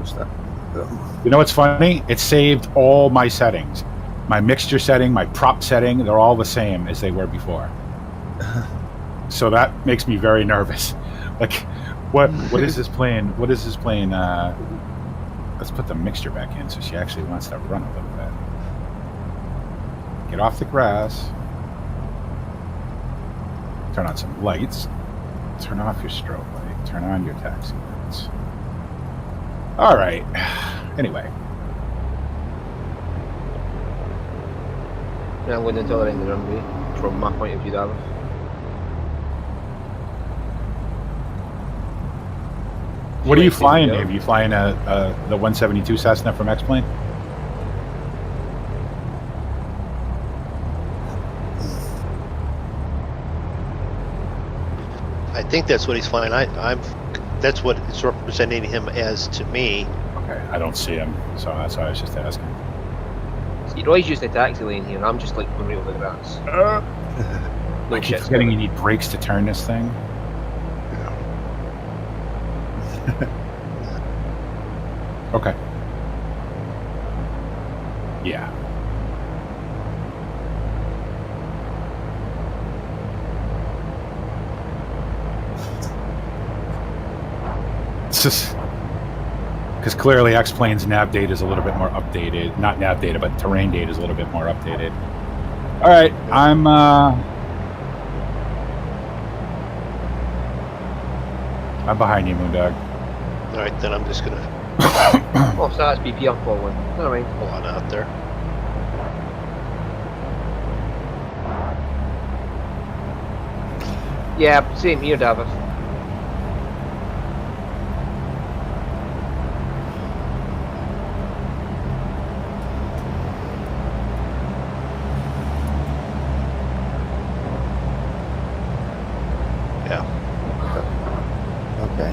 stuff. You know what's funny? It saved all my settings. My mixture setting, my prop setting, they're all the same as they were before. So that makes me very nervous. Like, what is this plane? What is this plane? Let's put the mixture back in so she actually wants to run a little bit. Get off the grass. Turn on some lights. Turn off your strobe light. Turn on your taxi lights. All right. Anyway. Yeah, I'm going to the other end of the runway, from my point of view, David. What are you flying, Dave? Are you flying the 172 Cessna from xPlane? I think that's what he's flying. That's what it's representing him as to me. Okay, I don't see him, so that's why I was just asking. You'd always use the taxi lane here, and I'm just like going right over the grass. I keep forgetting you need brakes to turn this thing. Okay. Yeah. It's just because clearly xPlane's nav data is a little bit more updated. Not nav data, but terrain data is a little bit more updated. All right, I'm behind you, Moondog. All right, then I'm just gonna Oh, so that's BP I'm following. Never mind. pull on out there. Yeah, same here, David. Yeah. Okay.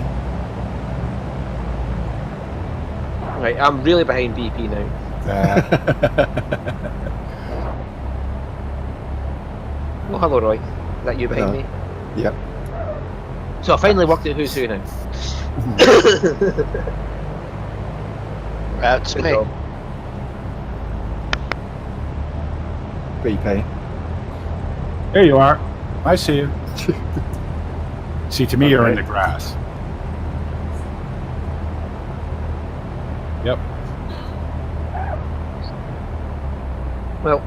Right, I'm really behind BP now. Oh, hello, Roy. Is that you behind me? Yep. So I finally worked out who's who now. That's Good me. job. BP. There you are. I see you. See, to me, you're in the grass. Yep. Well,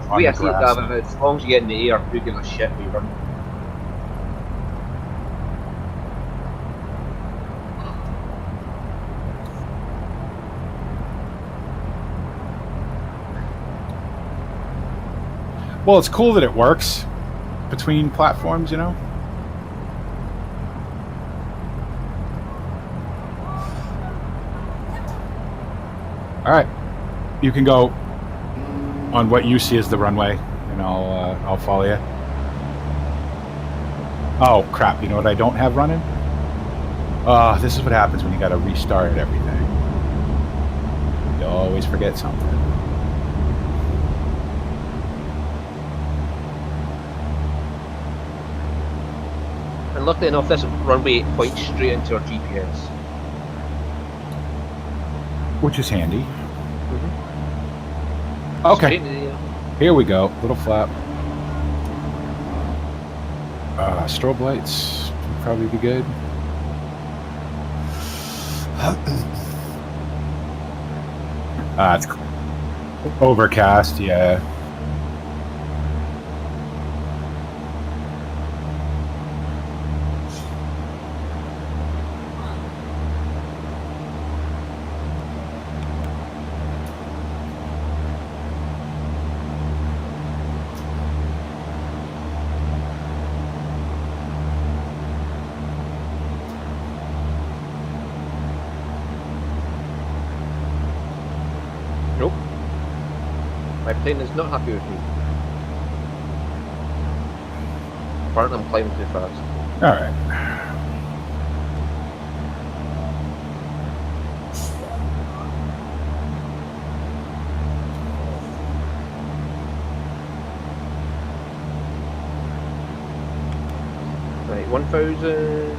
On we the are seeing grass. David, as long as you get in the air, who gives a shit we run. Well, it's cool that it works between platforms, you know? All right. You can go on what you see as the runway, and I'll follow you. Oh, crap. You know what I don't have running? This is what happens when you got to restart everything. You always forget something. And luckily enough, this runway points straight into our GPS. Which is handy. Mm-hmm. Okay. Straight into the air. Here we go. Little flap. Strobe lights would probably be good. It's overcast, yeah. Nope. My plane is not happy with me. Apparently I'm climbing too fast. All right. Right, 1,000.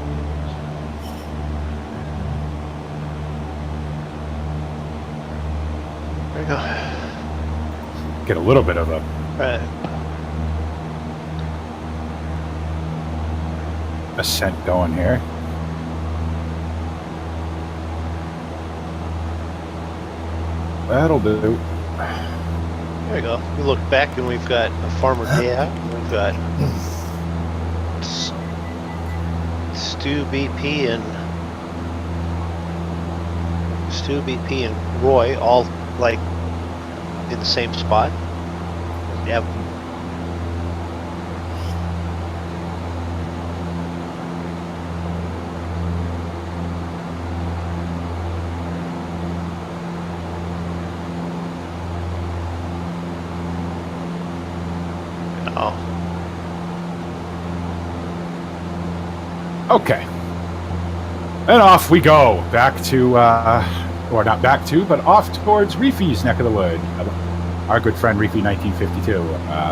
we go. Get a little bit of a Right. ascent going here. That'll do. There we go. We look back and we've got a Farmer Dad. We've got Stu BP and Roy all like in the same spot. Yeah. Oh. Okay. And off we go. Back to, or not back to, but off towards Reefy's neck of the wood. Our good friend Reefy 1952,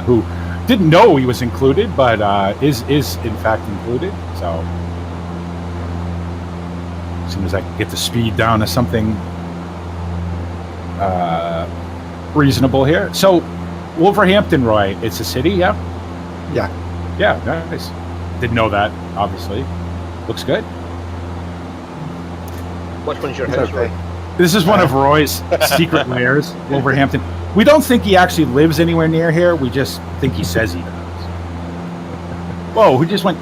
who didn't know he was included, but is in fact included. So as soon as I can get the speed down to something reasonable here. So Wolverhampton, Roy, it's a city, yeah? Yeah. Yeah, nice. Didn't know that, obviously. Looks good. Which one's your It's house, okay. Roy? This is one of Roy's secret lairs, Wolverhampton. We don't think he actually lives anywhere near here. We just think he says he does. Whoa, who just went?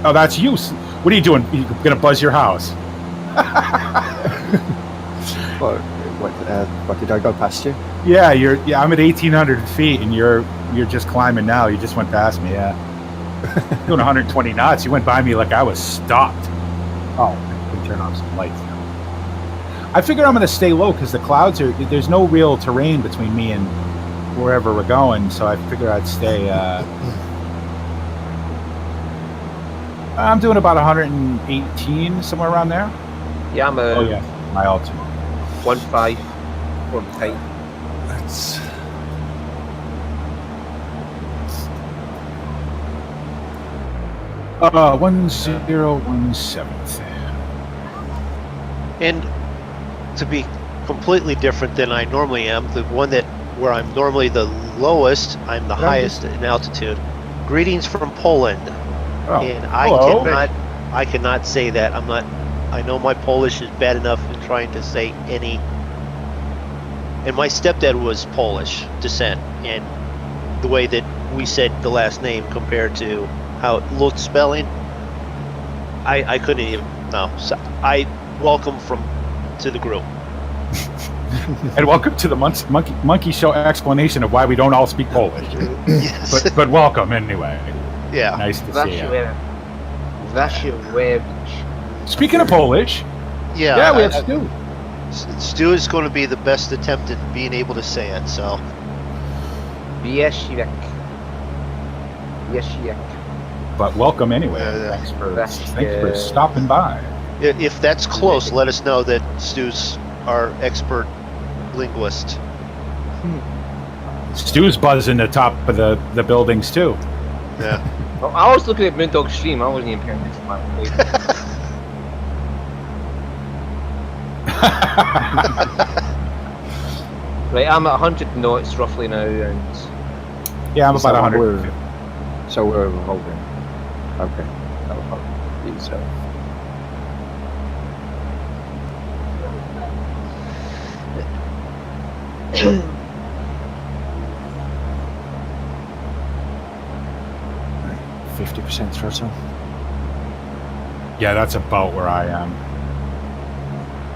Oh, that's you. What are you doing? You gonna buzz your house? What did I go past you? Yeah, I'm at 1,800 feet, and you're just climbing now. You just went past me. Yeah, doing 120 knots. You went by me like I was stopped. Oh, I can turn off some lights now. I figure I'm going to stay low because the clouds are. There's no real terrain between me and wherever we're going, so I figure I'd stay. I'm doing about 118, somewhere around there. Yeah, I'm a Oh yeah, my altitude. 1.5 for the height. That's 1017. And to be completely different than I normally am, the one that where I'm normally the lowest, I'm the highest in altitude. Greetings from Poland. Oh, And I hello. cannot say that. I'm not. I know my Polish is bad enough in trying to say any. And my stepdad was Polish descent, and the way that we said the last name compared to how it looked spelling, I couldn't even. No, so I welcome to the group. And welcome to the monkey show explanation of why we don't all speak Polish. Yes. But welcome anyway. Yeah. Nice to see you. Waszewicz. Speaking of Polish, Yeah. yeah, we have Stu. Stu is going to be the best attempt at being able to say it. So. Waszewicz. Waszewicz. But welcome anyway. Thanks Thanks for stopping by. If that's close, let us know that Stu's our expert linguist. Stu's buzzing the top of the buildings too. Yeah. Well, I was looking at Moondog's stream. I wasn't even paying attention to my plate. Right, I'm at 100 knots roughly now, and Yeah, I'm So about 100. we're holding. Okay. So %, throttle. Yeah, that's about where I am.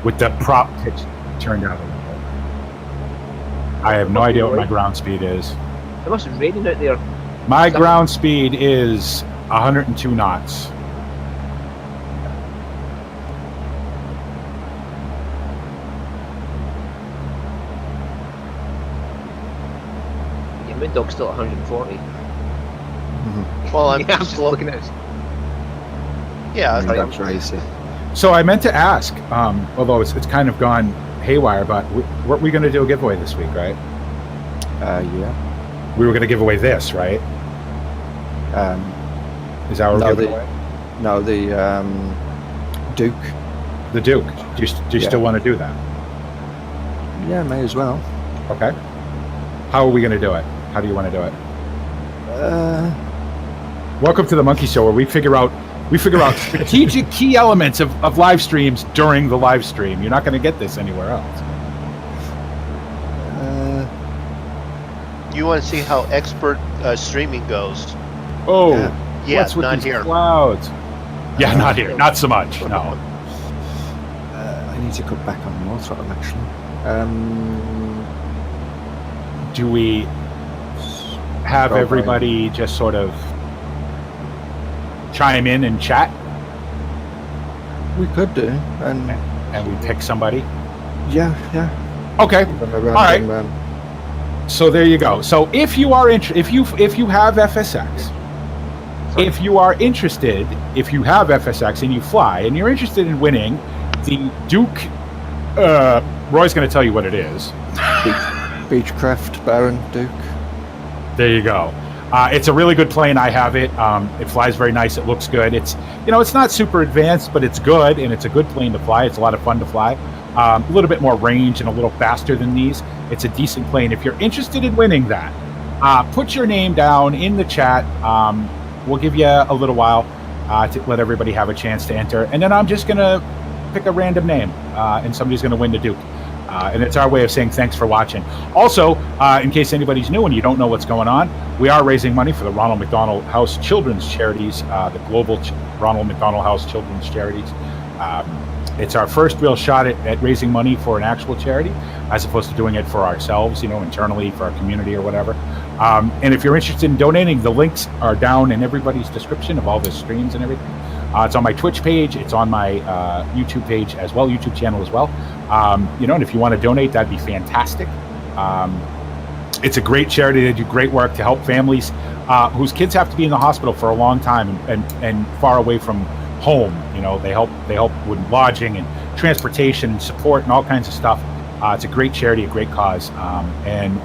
With the prop pitch turned out a little bit. I have no idea what my ground speed is. it must be raining out there. My ground speed is 102 knots. Yeah, Moondog's still at 140. Well, I'm Yeah, I'm just slow. looking at it. Yeah. That's racy. So I meant to ask, although it's kind of gone haywire, but weren't we going to do a giveaway this week, right? Yeah. We were going to give away this, right? Is that what we're No, giving away? No, the Duke. The Duke. Do you Yeah. still want to do that? Yeah, may as well. Okay. How are we going to do it? How do you want to do it? Welcome to the Monkey Show, where we figure out strategic key elements of live streams during the live stream. You're not going to get this anywhere else. You want to see how expert streaming goes? Oh, Yeah, what's with not these here. clouds? Yeah, not here. Not so much. No. I need to cut back on more throttle, actually. Do we have everybody just sort of chime in and chat, We could do, and and we pick somebody? yeah. Okay. All right. So there you go. So if you are if you have FSX, if you are interested, if you have FSX and you fly and you're interested in winning the Duke, Roy's going to tell you what it is. Beechcraft Baron Duke. There you go. It's a really good plane. I have it. It flies very nice. It looks good. It's it's not super advanced, but it's good, and it's a good plane to fly. It's a lot of fun to fly. A little bit more range and a little faster than these. It's a decent plane. If you're interested in winning that, put your name down in the chat. We'll give you a little while to let everybody have a chance to enter, and then I'm just gonna pick a random name, and somebody's gonna win the Duke. And it's our way of saying thanks for watching. Also, in case anybody's new and you don't know what's going on, we are raising money for the Ronald McDonald House Children's Charities, the global Ronald McDonald House Children's Charities. It's our first real shot at raising money for an actual charity, as opposed to doing it for ourselves, internally for our community or whatever. And if you're interested in donating, the links are down in everybody's description of all the streams and everything. It's on my Twitch page. It's on my YouTube page as well, YouTube channel as well. And if you want to donate, that'd be fantastic. It's a great charity. They do great work to help families whose kids have to be in the hospital for a long time and far away from home. They help with lodging and transportation and support and all kinds of stuff. It's a great charity, a great cause. And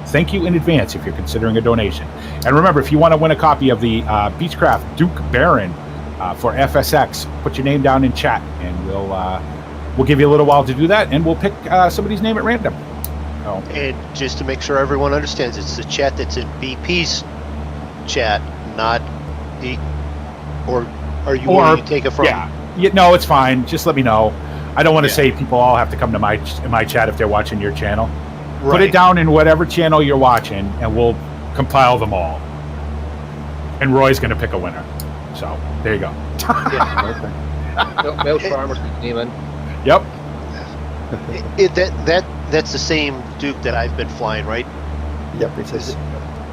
thank you in advance if you're considering a donation. And remember, if you want to win a copy of the Beechcraft Duke Baron for FSX, put your name down in chat, and we'll give you a little while to do that, and we'll pick somebody's name at random. Oh. And just to make sure everyone understands, it's the chat that's in BP's chat, not the. Or are you where you take it from? Yeah, no, it's fine. Just let me know. I don't want to say people all have to come to my chat if they're watching your channel. Right. Put it down in whatever channel you're watching, and we'll compile them all. And Roy's going to pick a winner. So there you go. Mel Farmer's name in. Yep. That's the same Duke that I've been flying, right? Yep, it is.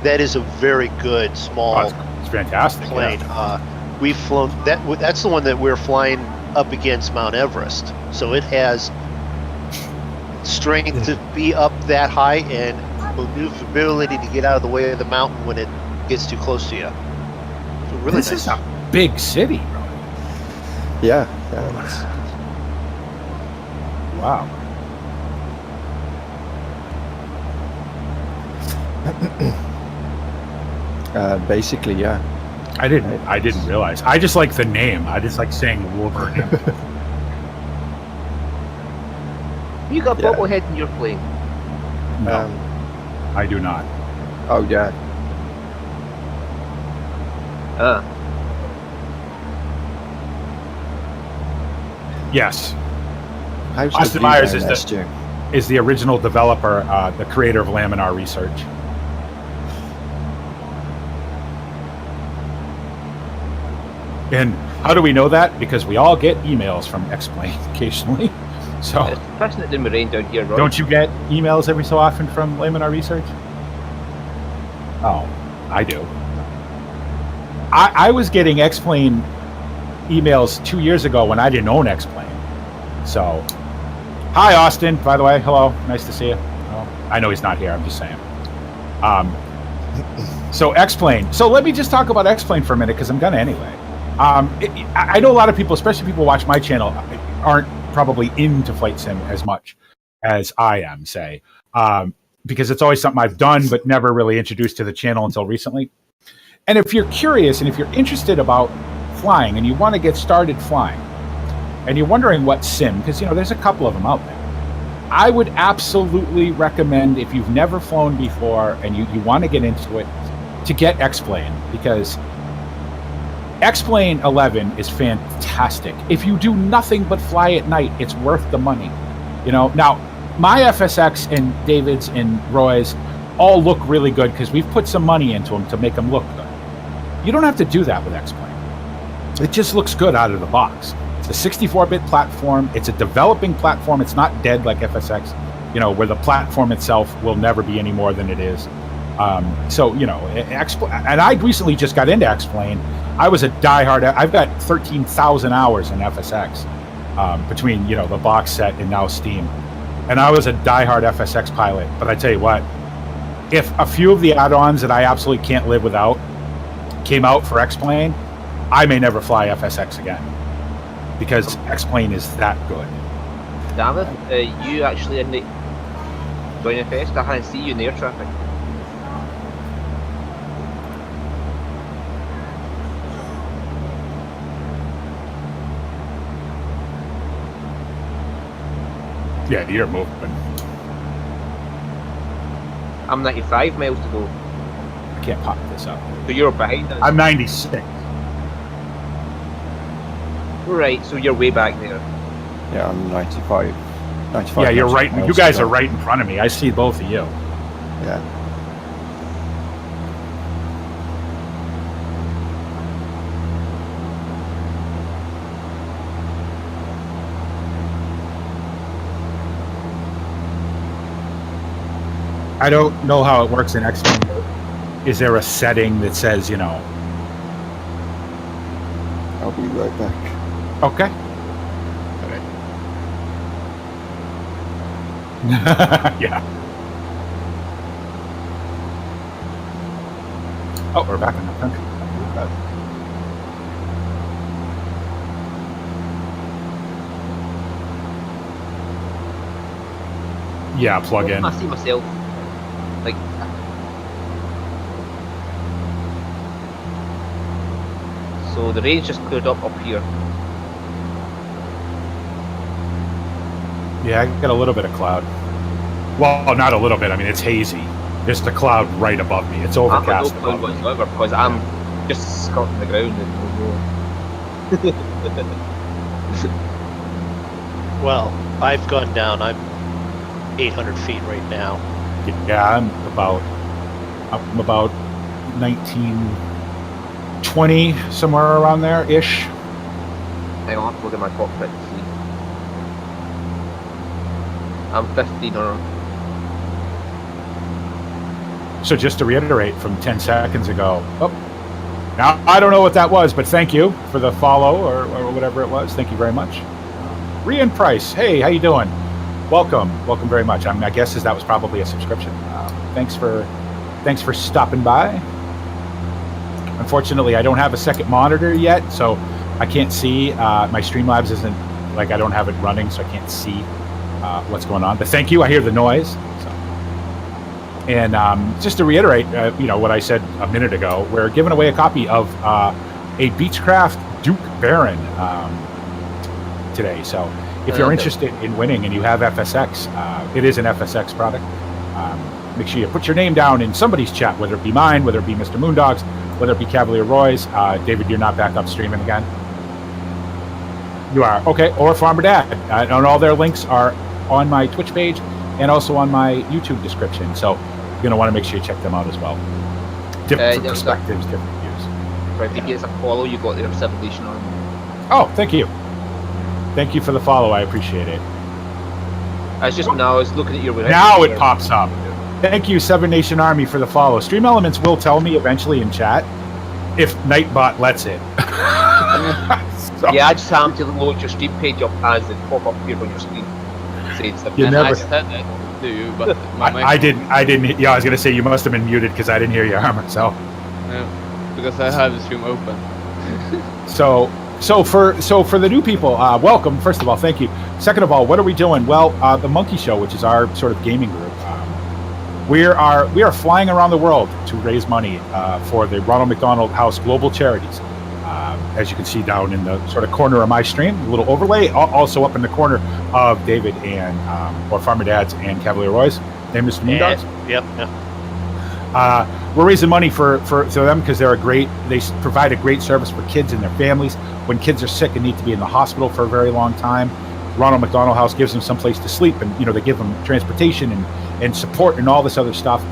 That is a very good small. It's fantastic plane. Yeah. We've flown that. That's the one that we're flying up against Mount Everest. So it has strength to be up that high and maneuverability to get out of the way of the mountain when it gets too close to you. So really this nice. is a big city, bro. Yeah. Wow. Basically, yeah. I didn't realize. I just like the name. I just like saying Wolverine. You got bobblehead in your plane. No, I do not. Oh yeah. Yes. How's Austin the Myers view down there, is the original developer, the creator of Laminar Research. And how do we know that? Because we all get emails from xPlane occasionally. So It's passing it in the rain down here, Roy. don't you get emails every so often from Laminar Research? Oh, I do. I was getting xPlane emails 2 years ago when I didn't own xPlane. So, hi Austin, by the way, hello, nice to see you. Oh, I know he's not here, I'm just saying. So xPlane. So let me just talk about xPlane for a minute, because I'm gonna anyway. I know a lot of people, especially people who watch my channel, aren't probably into flight sim as much as I am, say, because it's always something I've done but never really introduced to the channel until recently. And if you're curious and if you're interested about flying and you want to get started flying and you're wondering what sim, because there's a couple of them out there, I would absolutely recommend, if you've never flown before and you want to get into it, to get xPlane, because xPlane 11 is fantastic. If you do nothing but fly at night, it's worth the money. Now my FSX and David's and Roy's all look really good because we've put some money into them to make them look good. You don't have to do that with xPlane. It just looks good out of the box. It's a 64-bit platform. It's a developing platform. It's not dead like FSX, where the platform itself will never be any more than it is. And I recently just got into xPlane. I was a diehard. I've got 13,000 hours in FSX between, the box set and now Steam. And I was a diehard FSX pilot. But I tell you what, if a few of the add-ons that I absolutely can't live without came out for xPlane, I may never fly FSX again, because xPlane is that good. David, you actually in the joining fest? I can't see you in air traffic. Yeah, you're moving. I'm 95 miles to go. I can't pop this up. So you're behind us. I'm 96. Right, so you're way back there. Yeah, I'm 95. Yeah, you're right. You guys are right in front of me. I see both of you. Yeah. I don't know how it works in xPlane. Is there a setting that says, I'll be right back. Okay. Yeah. Oh, we're back in the country. Yeah, plug in. I see myself. Like. So the rain's just cleared up here. Yeah, I got a little bit of cloud. Well, not a little bit. I mean, it's hazy. There's the cloud right above me. It's overcast. I'm no cloud whatsoever because I'm just skirting the ground and no more. Well, I've gone down. I'm 800 feet right now. Yeah, I'm about 19, 20, somewhere around there ish. Hang on, I have to look at my cockpit to see. I'm 15 or. So just to reiterate from 10 seconds ago, now I don't know what that was, but thank you for the follow or whatever it was. Thank you very much. Rian Price, hey, how you doing? Welcome very much. My guess is that was probably a subscription. Thanks for stopping by. Unfortunately, I don't have a second monitor yet, so I can't see. My Streamlabs isn't, I don't have it running, so I can't see what's going on. But thank you. I hear the noise. So. And just to reiterate, what I said a minute ago, we're giving away a copy of a Beechcraft Duke Baron today. So if you're interested in winning and you have FSX, it is an FSX product. Make sure you put your name down in somebody's chat, whether it be mine, whether it be Mr. Moondog's, whether it be Cavalier Roy's. David, you're not back up streaming again? You are. Okay. Or Farmer Dad. And all their links are on my Twitch page and also on my YouTube description. So you're going to want to make sure you check them out as well. Different perspectives, different views. Right, if you get a follow, you got their 7 Nation Army. Oh, thank you. Thank you for the follow. I appreciate it. It's just when I was looking at your website. Now it pops up. Thank you, 7 Nation Army, for the follow. Stream Elements will tell me eventually in chat if Nightbot lets it. So, yeah, I just have to load your Steam page up as it pop up here on your screen. You never. I said that to you, but I didn't. Yeah, I was gonna say you must have been muted because I didn't hear your armor. So. Yeah, because I have the stream open. So for the new people, welcome. First of all, thank you. Second of all, what are we doing? Well, the Monkey Show, which is our sort of gaming group, we are flying around the world to raise money for the Ronald McDonald House Global Charities. as you can see down in the sort of corner of my stream, a little overlay. Also up in the corner of David and or Farmer Dad's and Cavalier Roy's, and Mr. Moondogs. Yep. We're raising money for them because they provide a great service for kids and their families when kids are sick and need to be in the hospital for a very long time. Ronald McDonald House gives them some place to sleep, and they give them transportation and support and all this other stuff.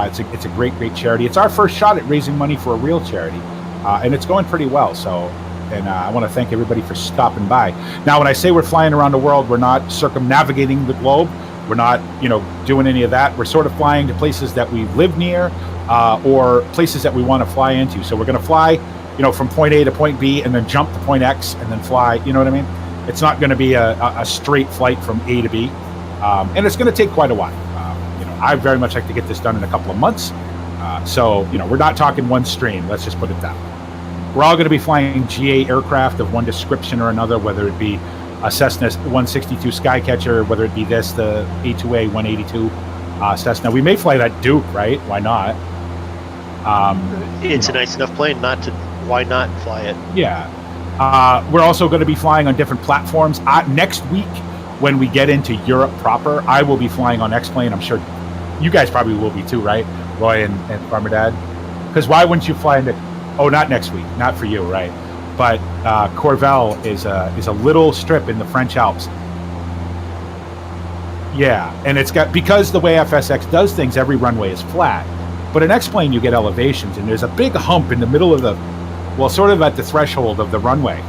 It's a great charity. It's our first shot at raising money for a real charity, and it's going pretty well. So, and I want to thank everybody for stopping by. Now, when I say we're flying around the world, we're not circumnavigating the globe. We're not, doing any of that. We're sort of flying to places that we live near, or places that we want to fly into. So we're going to fly, from point A to point B, and then jump to point X, and then fly. You know what I mean? It's not going to be a straight flight from A to B, and it's going to take quite a while. I very much like to get this done in a couple of months. So we're not talking one stream. Let's just put it that way. We're all going to be flying GA aircraft of one description or another, whether it be a Cessna 162 Skycatcher, whether it be the A2A 182 Cessna. We may fly that Duke, right? Why not? It's a nice enough plane. Why not fly it? Yeah. We're also going to be flying on different platforms. Next week, when we get into Europe proper, I will be flying on xPlane. I'm sure you guys probably will be too, right? Roy and Farmer Dad? Because why wouldn't you fly into... Oh, not next week. Not for you, right? But Corval is a little strip in the French Alps. Yeah, and it's got... Because the way FSX does things, every runway is flat. But in xPlane, you get elevations, and there's a big hump in the middle of the... Well, sort of at the threshold of the runway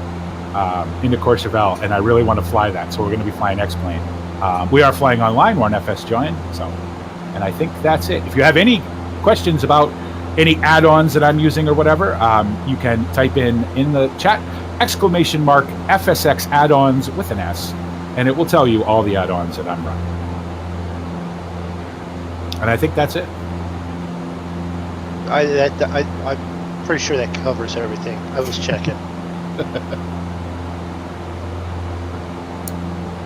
into Courchevel, and I really want to fly that, so we're going to be flying xPlane. We are flying online. We're on FS Join, and I think that's it. If you have any questions about any add-ons that I'm using or whatever, you can type in the chat !FSX add-ons with an S, and it will tell you all the add-ons that I'm running. And I think that's it. I'm pretty sure that covers everything. I was checking.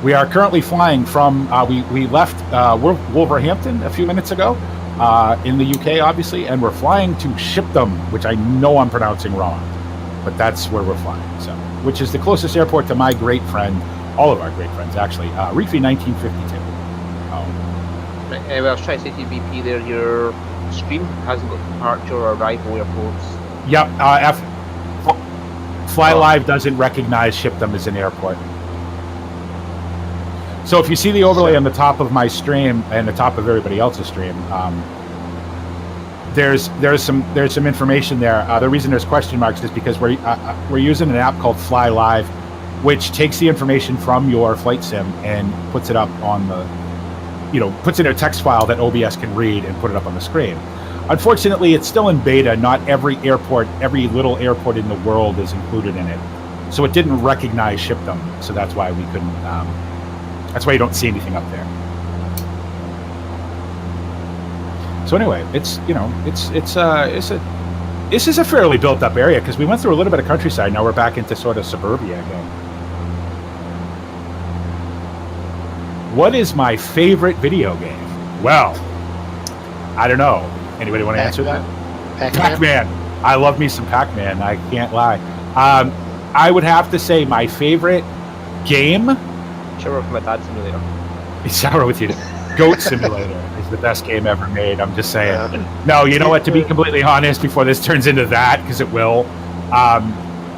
We are currently flying from, we left Wolverhampton a few minutes ago in the UK, obviously, and we're flying to Shipdham, which I know I'm pronouncing wrong, but that's where we're flying, so, which is the closest airport to my great friend, all of our great friends, actually, Reefy 1952. Well, I was trying to say to you, BP there, your stream hasn't got departure or arrival airports. Yep, Fly Live doesn't recognize Shipdham as an airport. So if you see the overlay on the top of my stream and the top of everybody else's stream, there's some information there. The reason there's question marks is because we're using an app called Fly Live, which takes the information from your flight sim and puts it up on the, puts it in a text file that OBS can read and put it up on the screen. Unfortunately, it's still in beta. Not every airport, every little airport in the world is included in it. So it didn't recognize Shipdham. So that's why we couldn't, that's why you don't see anything up there. So anyway, this is a fairly built up area because we went through a little bit of countryside. Now we're back into sort of suburbia again. What is my favorite video game? Well, I don't know. Anybody want to answer that? Pac-Man. I love me some Pac-Man. I can't lie. I would have to say my favorite game. Shower with my dad simulator. Shower with you. Goat Simulator is the best game ever made. I'm just saying. No, you know what? To be completely honest, before this turns into that, because it will,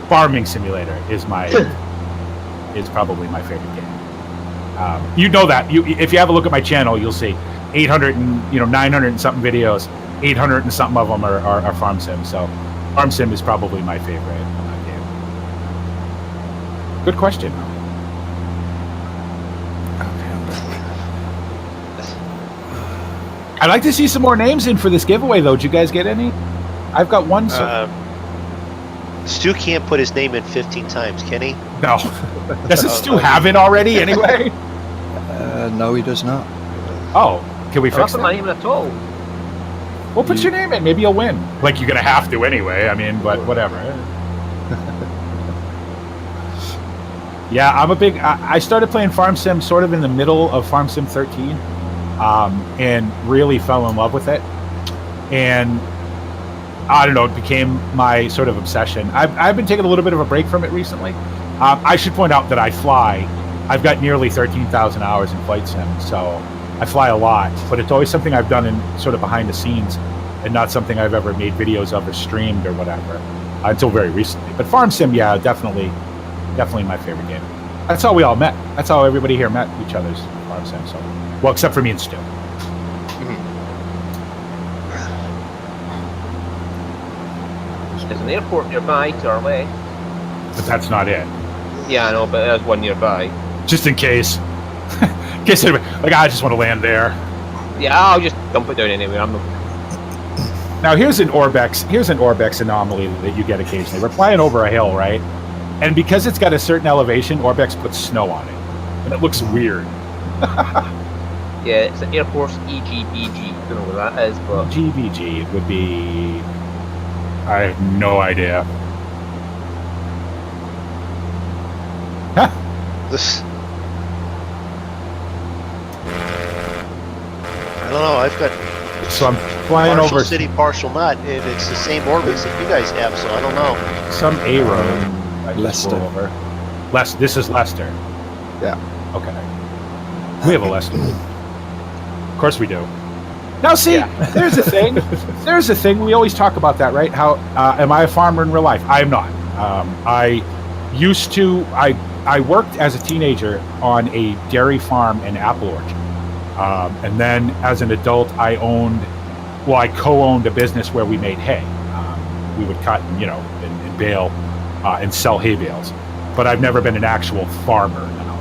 Farming Simulator is probably my favorite game. You know that. If you have a look at my channel, you'll see 800 and 900 and something videos. 800 and something of them are Farm Sim. So Farm Sim is probably my favorite game. Good question. I'd like to see some more names in for this giveaway, though. Did you guys get any? I've got one. Stu can't put his name in 15 times, can he? No. Doesn't Stu have it already anyway? No, he does not. Oh, can we fix that? I'm not even at all. Well, put your name in. Maybe you'll win. Like, you're going to have to anyway. I mean, but whatever. Yeah, I'm a big... I started playing Farm Sim sort of in the middle of Farm Sim 13 and really fell in love with it. And I don't know, it became my sort of obsession. I've been taking a little bit of a break from it recently. I should point out that I fly. I've got nearly 13,000 hours in flight sim, so I fly a lot. But it's always something I've done in sort of behind the scenes, and not something I've ever made videos of or streamed or whatever until very recently. But farm sim, yeah, definitely my favorite game. That's how we all met. That's how everybody here met each other's farm sim. So, well, except for me and Stu. There's an airport nearby to our left. But that's not it. Yeah, I know, but there's one nearby. Just in case. In case anybody, like, I just want to land there. Yeah, I'll just dump it down anyway. I'm not. Now here's an Orbex anomaly that you get occasionally. We're flying over a hill, right? And because it's got a certain elevation, Orbex puts snow on it, and it looks weird. Yeah, it's an Air Force EGBG. Don't know what that is, but GBG would be. I have no idea. Huh? This. I don't know. I've got So I'm flying partial over city, partial not, and it's the same orbits that you guys have. So I don't know. some A road. Leicester. This is Leicester. Yeah. Okay. We have a Leicester. Of course we do. Now see, there's a thing. There's a thing. We always talk about that, right? How am I a farmer in real life? I am not. I used to. I worked as a teenager on a dairy farm and apple orchard, and then as an adult, I co-owned a business where we made hay. We would cut, and bale, and sell hay bales. But I've never been an actual farmer. No.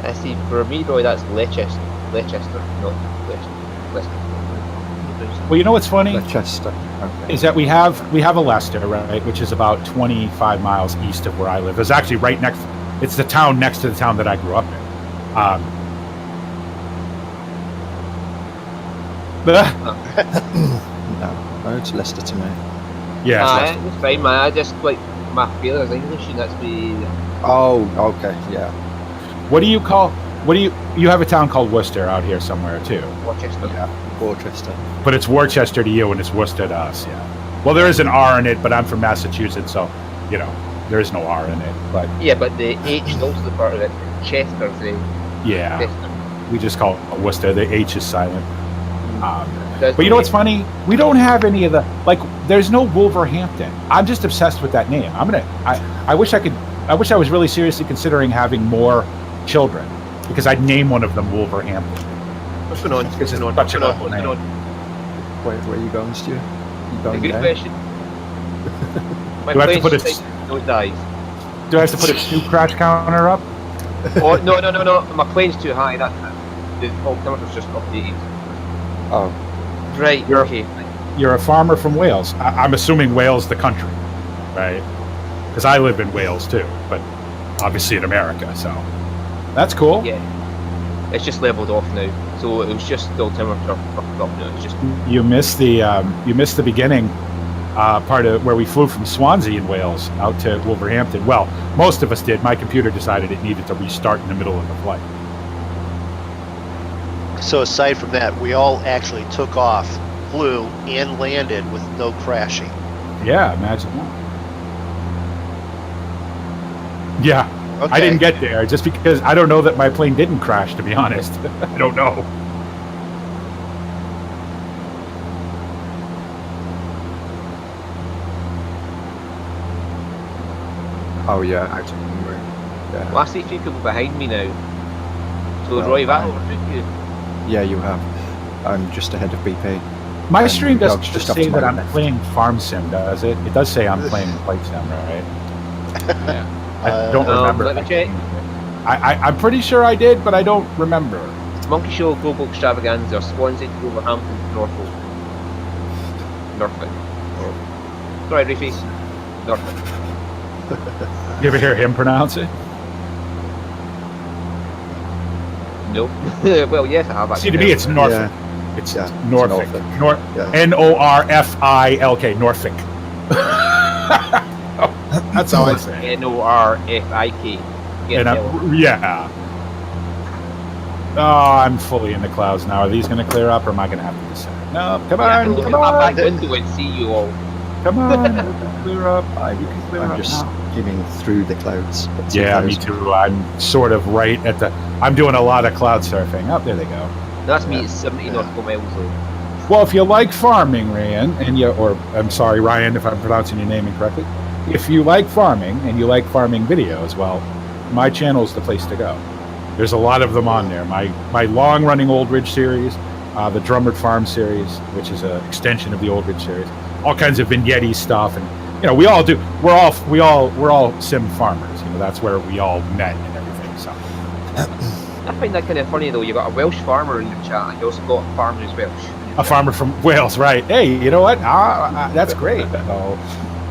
I see. For me, though, that's Leicester, not Leicester. Well, you know what's funny Chester. Okay. is that we have a Leicester, right, which is about 25 miles east of where I live. It's actually right next. It's the town next to the town that I grew up in. No, it's Leicester to me. Yeah, it's Leicester. It's fine, man. I just like my feelings English, and that's me. Oh, okay, yeah. What do you have a town called Worcester out here somewhere too, Rochester. Yeah, Worcester. but it's Worcester to you and it's Worcester to us. Yeah. Well, there is an R in it, but I'm from Massachusetts, so there is no R in it. But Yeah, but the H is also the part of it. Chester, the yeah, Chester. we just call it Worcester. The H is silent. Does But you know what's the- funny? We don't have any of the there's no Wolverhampton. I'm just obsessed with that name. I wish I was really seriously considering having more children, because I'd name one of them Wolverhampton. What's going on? It's What's going on? such What's an going on? awful What's going name. on? Where are you going, Stu? You A going good there? question. My Do I have to plane's put a- just don't die. Do I have to put a Stu crash counter up? Oh no! My plane's too high. That the altimeter's just updated. Oh, Right. You're- Okay. You're a farmer from Wales. I'm assuming Wales, the country, right? Because I live in Wales too, but obviously in America. So that's cool. Yeah. It's just leveled off now. So it was just the altimeter fucked up now. It's just You missed the beginning part of where we flew from Swansea in Wales out to Wolverhampton. Well, most of us did. My computer decided it needed to restart in the middle of the flight. So aside from that, we all actually took off, flew, and landed with no crashing. Yeah, imagine that. Yeah, Okay. I didn't get there just because I don't know that my plane didn't crash, to be honest. I don't know. oh yeah, out of memory. Yeah, well, I see 3 people behind me now. So Well, Roy, that overtook you. yeah, you have. I'm just ahead of BP. My And stream doesn't Doug's just just say off to that my I'm left. playing Farm Sim, does it? It does say I'm playing Flight Sim, right? I don't remember. let me check. I'm pretty sure I did, but I don't remember. Monkey Show Global Extravaganza, Swansea to Wolverhampton to Norfolk. Sorry, Reefy. Norfolk. You ever hear him pronounce it? No. Well, yes, I have actually. See, to me, it's Norfolk. Yeah, It's Yeah, it's Norfolk. Norfolk. Yeah. Norfilk. Norfolk. That's how I say it. Norfik. And yeah. Oh, I'm fully in the clouds now. Are these going to clear up, or am I going to have to descend? No, come Yeah, I can on, look come at that back on, window and see you all. come on. You can clear up. You can clear I'm up just now. skimming through the clouds. at Yeah, me 2000. too. I'm sort of right at the. I'm doing a lot of cloud surfing. Oh, there they go. That's me Yeah. at 70 Yeah. nautical miles though. Well, if you like farming, Ryan, and you, or I'm sorry, Ryan, if I'm pronouncing your name incorrectly. If you like farming and you like farming videos, well, my channel is the place to go. There's a lot of them on there. My long-running Old Ridge series, the Drummered Farm series, which is an extension of the Old Ridge series, all kinds of vignette stuff, and you know, we all do. We're all sim farmers. You know, that's where we all met and everything. So. I find that kind of funny though. You got a Welsh farmer in your chat, and you also got a farmer who's Welsh. A farmer from Wales, right? Hey, you know what? That's great. So,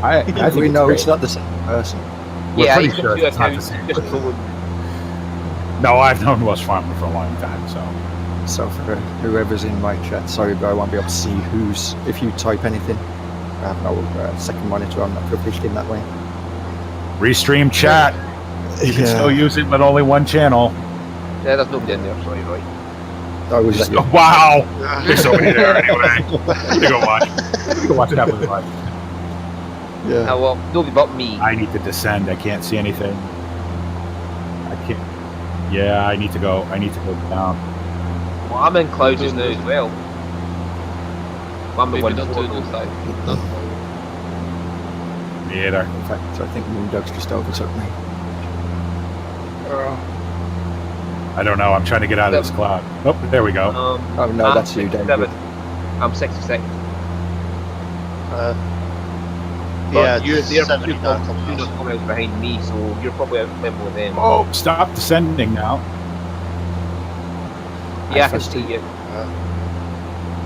I think we know great. it's not the same person. We're Yeah, pretty he's sure got two it's not the accounts. same Just person. told. No, I've known Welsh Farmer for a long time, so. So for whoever's in my chat, sorry, but I won't be able to see who's. If you type anything, I have no second monitor. I'm not privileged in that way. Restream chat. You can still use it, but only one channel. Yeah, there's nobody in there. Sorry, Roy. I was Just, wow! There's somebody there anyway. You go watch. You go watch it happen live. Yeah. Well, nobody but me. I need to descend. I can't see anything. I can't. Yeah, I need to go. I need to go down. Well, I'm in clouds just now as well. I'm the Maybe one not before to the those. side. Me either. In fact, I think Moondog's just overtook me. I don't know. I'm trying to get out of this cloud. Oh, there we go. Oh no, I'm that's you, 67. David. I'm 66. Yeah, You're 70 2 nautical miles. nautical miles behind me, so you're probably out level with them. Oh, stop descending now. Yeah, I can FST. see you.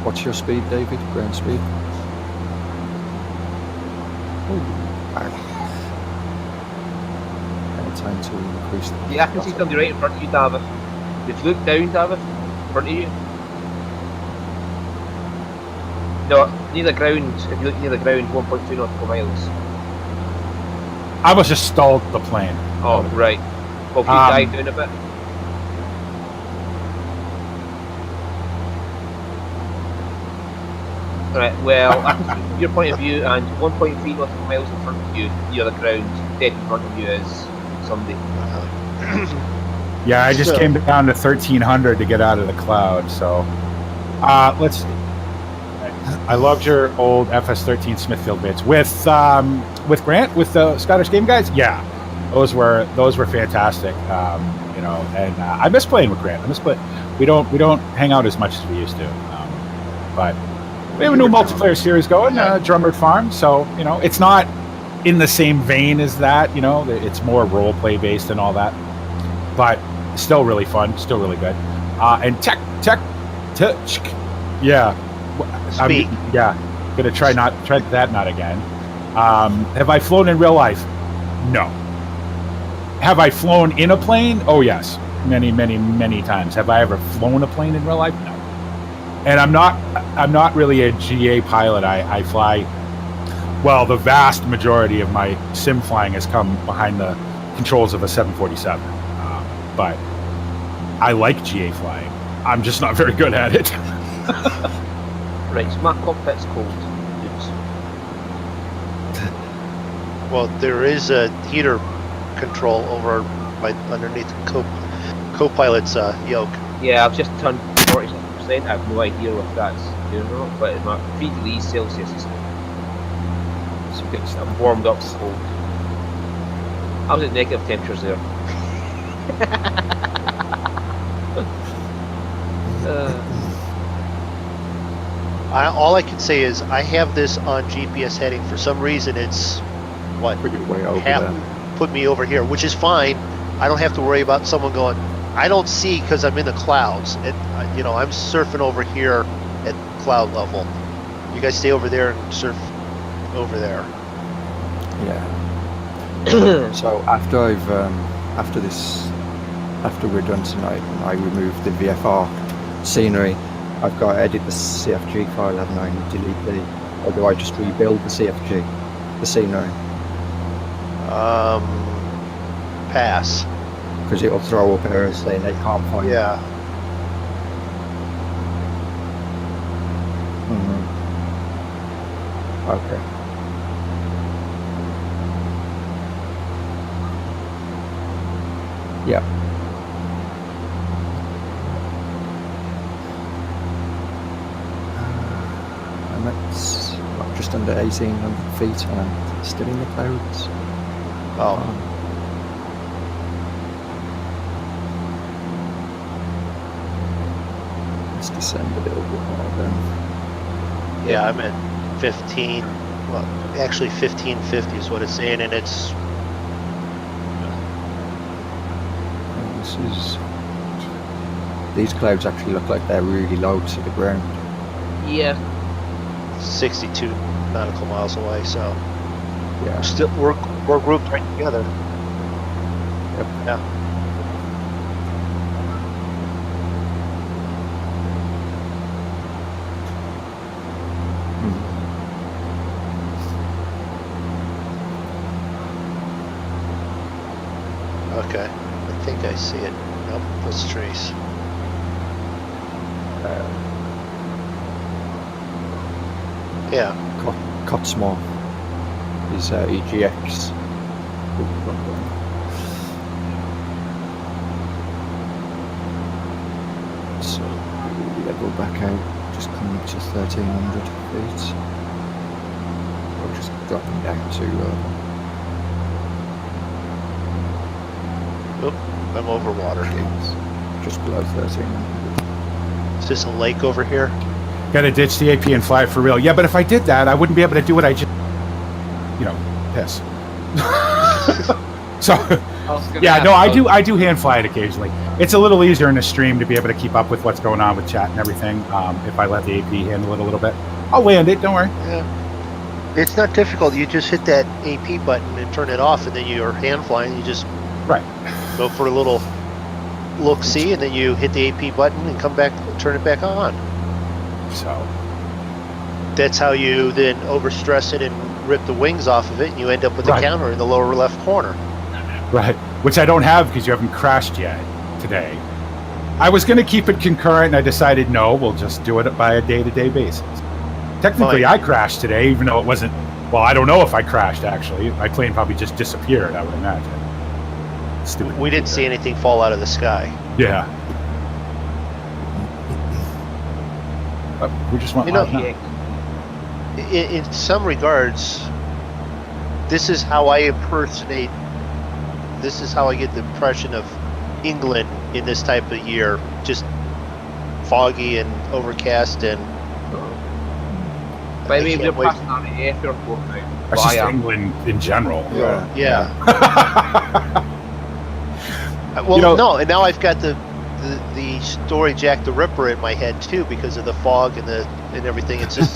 What's your speed, David? Ground speed? Any time to increase the Yeah, I can see somebody right in front of you, David. If you look down, David, in front of you. No, near the ground. If you look near the ground, 1.2 nautical miles. I must have stalled the plane. Oh, right. Well, if you dive down a bit. Right, well, I can see from your point of view, and 1.3 nautical miles in front of you, near the ground, dead in front of you is somebody. Yeah, I just So- came down to 1300 to get out of the cloud. So, let's see. I loved your old FS13 Smithfield bits with Grant with the Scottish Game Guides. Yeah, those were fantastic. You know, and I miss playing with Grant. We don't hang out as much as we used to. But we have a new multiplayer series going, Drummered Farm. So you know, it's not in the same vein as that. You know, it's more role play based and all that. But still really fun, still really good. And tech, yeah. Speak. Gonna try that not again. Have I flown in real life? No. Have I flown in a plane? Oh yes, many times. Have I ever flown a plane in real life? No. And I'm not really a GA pilot. I fly. Well, the vast majority of my sim flying has come behind the controls of a 747. But I like GA flying. I'm just not very good at it. Right, so my cockpit's cold. Oops. Well, there is a heater control over underneath co-pilot's yoke. Yeah, I've just turned 47%. I have no idea if that's, you know, but my 3 degrees Celsius is so good stuff. Warmed up cold. I was at negative temperatures there. All I can say is I have this on GPS heading. For some reason, it's what Put your way over half there. put me over here, which is fine. I don't have to worry about someone going. I don't see because I'm in the clouds. You know, I'm surfing over here at cloud level. You guys stay over there and surf over there. Yeah. So after we're done tonight, and I remove the VFR scenery, I've got to edit the CFG file, haven't I? And delete the, or do I just rebuild the CFG, the scenery? Pass. Because it'll throw up errors saying they can't find it. Yeah. Okay. Yeah. And that's just under 1,800 feet and still in the clouds. Oh, Let's descend a little bit more then. yeah, I'm at 15. Well, actually 1550 is what it's saying, and it's And this is. These clouds actually look like they're really low to the ground. Yeah. 62 nautical miles away. So Yeah. still we're grouped right together. Yep. Yeah. Hmm. Okay. I think I see it. Nope, that's trees. Yeah. Cotsmore is EGX. So level back out, just coming to 1,300 feet. Or just dropping down to. I'm over water. Just below 1,300. Is this a lake over here? Got to ditch the AP and fly for real. Yeah, but if I did that, I wouldn't be able to do what I just, piss. So, yeah, no, I do hand fly it occasionally. It's a little easier in the stream to be able to keep up with what's going on with chat and everything. If I let the AP handle it a little bit, I'll land it. Don't worry. Yeah. It's not difficult. You just hit that AP button and turn it off, and then you're hand flying. You just Right. go for a little look-see, and then you hit the AP button and come back, turn it back on. So, That's how you then overstress it and rip the wings off of it, and you end up with Right. the counter in the lower left corner. right. Which I don't have because you haven't crashed yet today. I was going to keep it concurrent, and I decided no, we'll just do it by a day-to-day basis. Technically, Fine. I crashed today, even though it wasn't. Well, I don't know if I crashed actually. My plane probably just disappeared. I would imagine. Stupid. We didn't see anything fall out of the sky. Yeah. We just want. You know, live now. Yeah. In some regards, this is how I impersonate. This is how I get the impression of England in this type of year, just foggy and overcast, and By the way, I we're can't wait. passing on the airport now. That's just Via. England in general. Yeah. Well, You know- no, and now I've got the story Jack the Ripper in my head too because of the fog and everything. It's just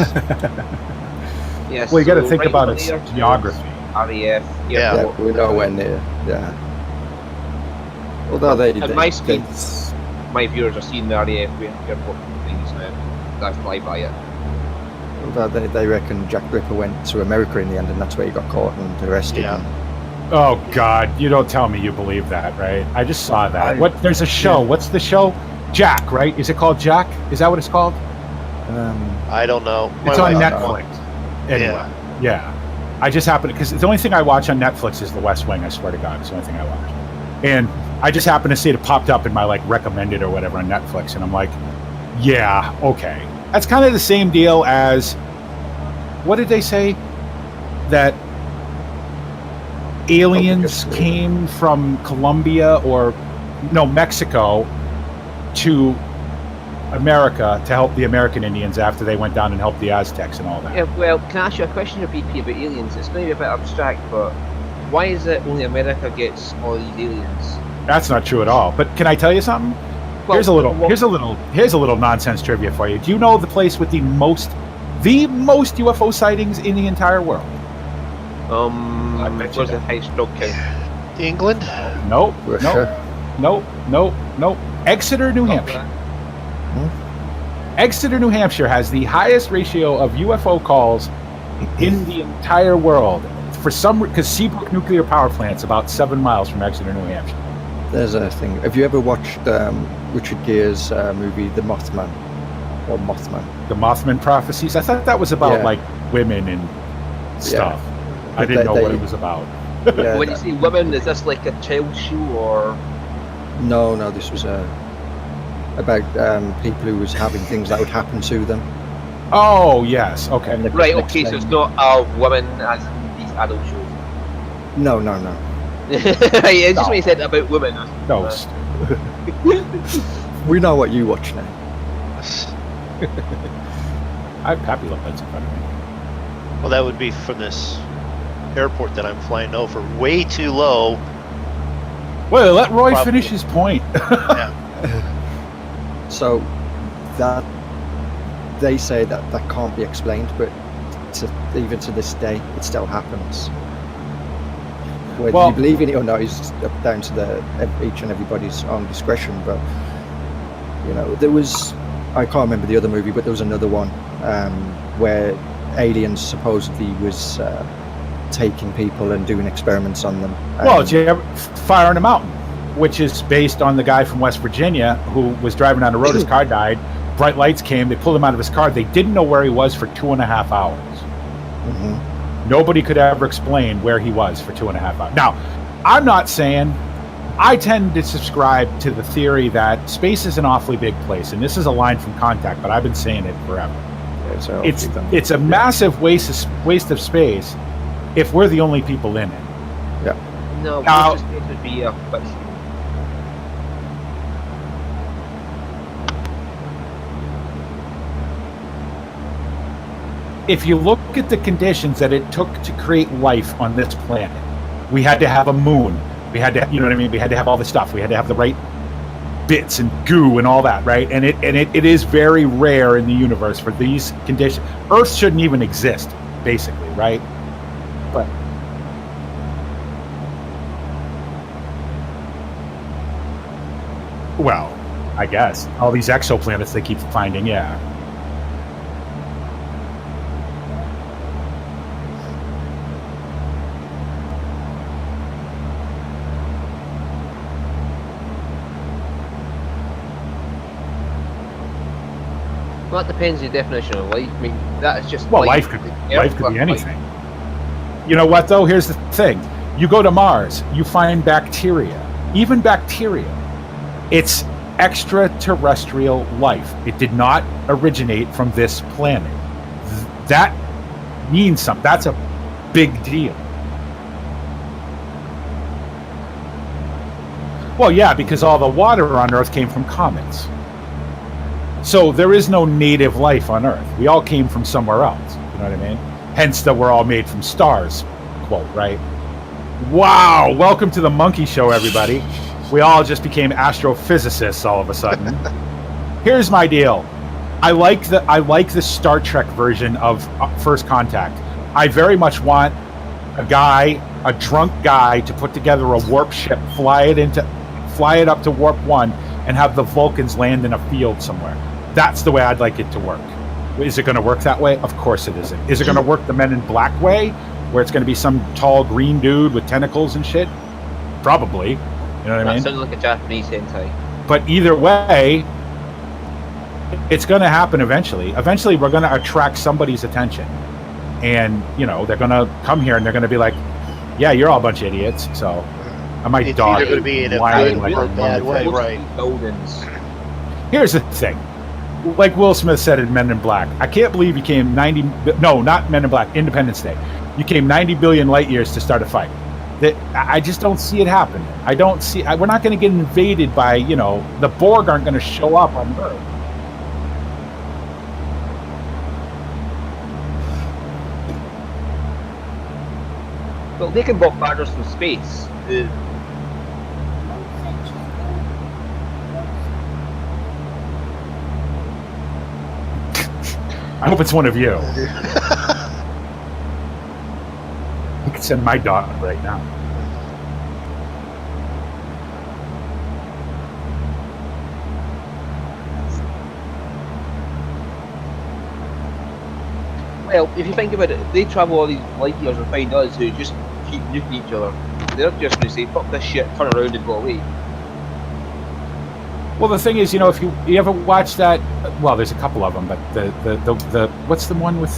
Yes, Well, you got to so think right about over its there, geography. RAF. Yeah. Yeah, we're nowhere near. Yeah. Although At my speed, they- my viewers are seeing the RAF airport things now. I fly by it. although they reckon Jack Ripper went to America in the end, and that's where he got caught and arrested. Yeah. Oh God! You don't tell me you believe that, right? I just saw that. I- What? There's a show. yeah. What's the show? Jack, right? Is it called Jack? Is that what it's called? I don't know. It's My on wife- Netflix. Anyway, yeah. I just happened because the only thing I watch on Netflix is The West Wing. I swear to God, it's the only thing I watch. And I just happened to see it popped up in my like recommended or whatever on Netflix, and I'm like, yeah, okay. That's kind of the same deal as what did they say that aliens came from Colombia or no Mexico to America to help the American Indians after they went down and helped the Aztecs and all that. Yeah, well, can I ask you a question here, BP, about aliens? It's maybe a bit abstract, but why is it only America gets all these aliens? That's not true at all. But can I tell you something? Well, here's a little well, nonsense trivia for you. Do you know the place with the most UFO sightings in the entire world? I bet you where's the don't. high stroke count? England. Nope. Russia. Nope. Exeter, New Hampshire. Exeter, New Hampshire has the highest ratio of UFO calls in the entire world. For some, because Seabrook Nuclear Power Plant's about 7 miles from Exeter, New Hampshire. There's a thing. Have you ever watched Richard Gere's movie The Mothman? Or Mothman? The Mothman prophecies. I thought that was about Yeah. like women and stuff. I But didn't know what they- it was about. Yeah, When you say women, is this like a child show or? no, this was about people who was having things that would happen to them. Oh yes, okay. And they Right, couldn't okay, so it's explain- not a woman as in these adult shows. No. It's just when you said about women. Ghost. We know what you watch now. I have Pappy Lights in front of me. Well, that would be from this airport that I'm flying over, way too low. Well, let Roy Probably. finish his point. So that they say that can't be explained, but even to this day, it still happens. Whether Well- you believe in it or not is up down to each and everybody's own discretion. But there was, I can't remember the other movie, but there was another one where aliens supposedly was taking people and doing experiments on them. Well, it's Fire on the Mountain, which is based on the guy from West Virginia who was driving down the road. His car died. Bright lights came. They pulled him out of his car. They didn't know where he was for 2.5 hours. Mhm. Nobody could ever explain where he was for 2.5 hours. Now, I'm not saying, I tend to subscribe to the theory that space is an awfully big place, and this is a line from Contact, but I've been saying it forever. Yeah, so It's a massive waste of space if we're the only people in it. No, Now- most of it would be a fiction. If you look at the conditions that it took to create life on this planet, we had to have a moon. We had to, you know what I mean? We had to have all this stuff. We had to have the right bits and goo and all that, right? And it is very rare in the universe for these conditions. Earth shouldn't even exist, basically, right? But well, I guess all these exoplanets they keep finding, yeah. Well, that depends on your definition of life. I mean, that is just Well, life could be anything. You know what though? Here's the thing: you go to Mars, you find bacteria. Even bacteria, it's extraterrestrial life. It did not originate from this planet. That means something. That's a big deal. Well, yeah, because all the water on Earth came from comets. So there is no native life on Earth. We all came from somewhere else. You know what I mean? Hence that we're all made from stars, quote, right? Wow, welcome to the Monkey Show, everybody. We all just became astrophysicists all of a sudden. Here's my deal. I like the Star Trek version of First Contact. I very much want a drunk guy, to put together a warp ship, fly it up to warp 1, and have the Vulcans land in a field somewhere. That's the way I'd like it to work. Is it going to work that way? Of course it isn't. Is it going to work the Men in Black way, where it's going to be some tall green dude with tentacles and shit? Probably. You know what I That mean? sounds like a Japanese hentai. But either way, it's going to happen eventually. Eventually, we're going to attract somebody's attention. And, they're going to come here and they're going to be like, yeah, you're all a bunch of idiots. So I might It's dog either going to be in a whining good like or a a bad way, lunatic. right? Buildings. Here's the thing. Like Will Smith said in Men in Black, I can't believe you came not Men in Black, Independence Day. You came 90 billion light years to start a fight. I just don't see it happening. We're not going to get invaded by, the Borg aren't going to show up on Earth. Well, they can bombard us from space. I hope it's one of you. You can send my dog right now. Well, if you think about it, they travel all these light years and find us who just keep nuking each other. They're just going to say, fuck this shit, turn around and go away. Well, the thing is, if you ever watch that, well, there's a couple of them, but the what's the one with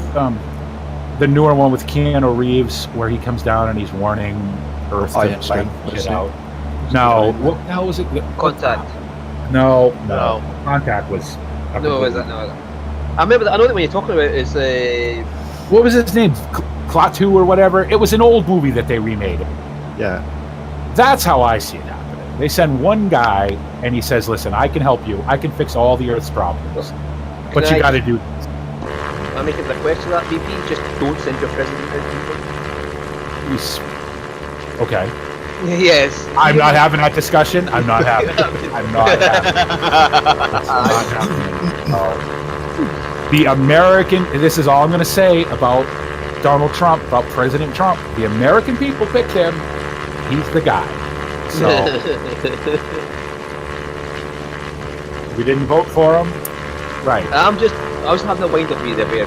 the newer one with Keanu Reeves, where he comes down and he's warning Earth to Iron strike Man, shit wasn't it? out. No, what the hell was it? Contact. No. No. Contact was. a No, is completely- that no? I remember. I know that when you're talking about is What was his name? Klaatu or whatever. It was an old movie that they remade. Yeah. That's how I see it happening. They send one guy and he says, "Listen, I can help you. I can fix all the Earth's problems, but Can you I- got to do." I'm making a request to that VP. Just don't send your president out These. Okay. people. Yes. I'm not having that discussion. I'm not having it. I'm not having it. It's not happening. No. The American, this is all I'm going to say about Donald Trump, about President Trump. The American people picked him. He's the guy. So we didn't vote for him. Right. I was having a wind up with you there.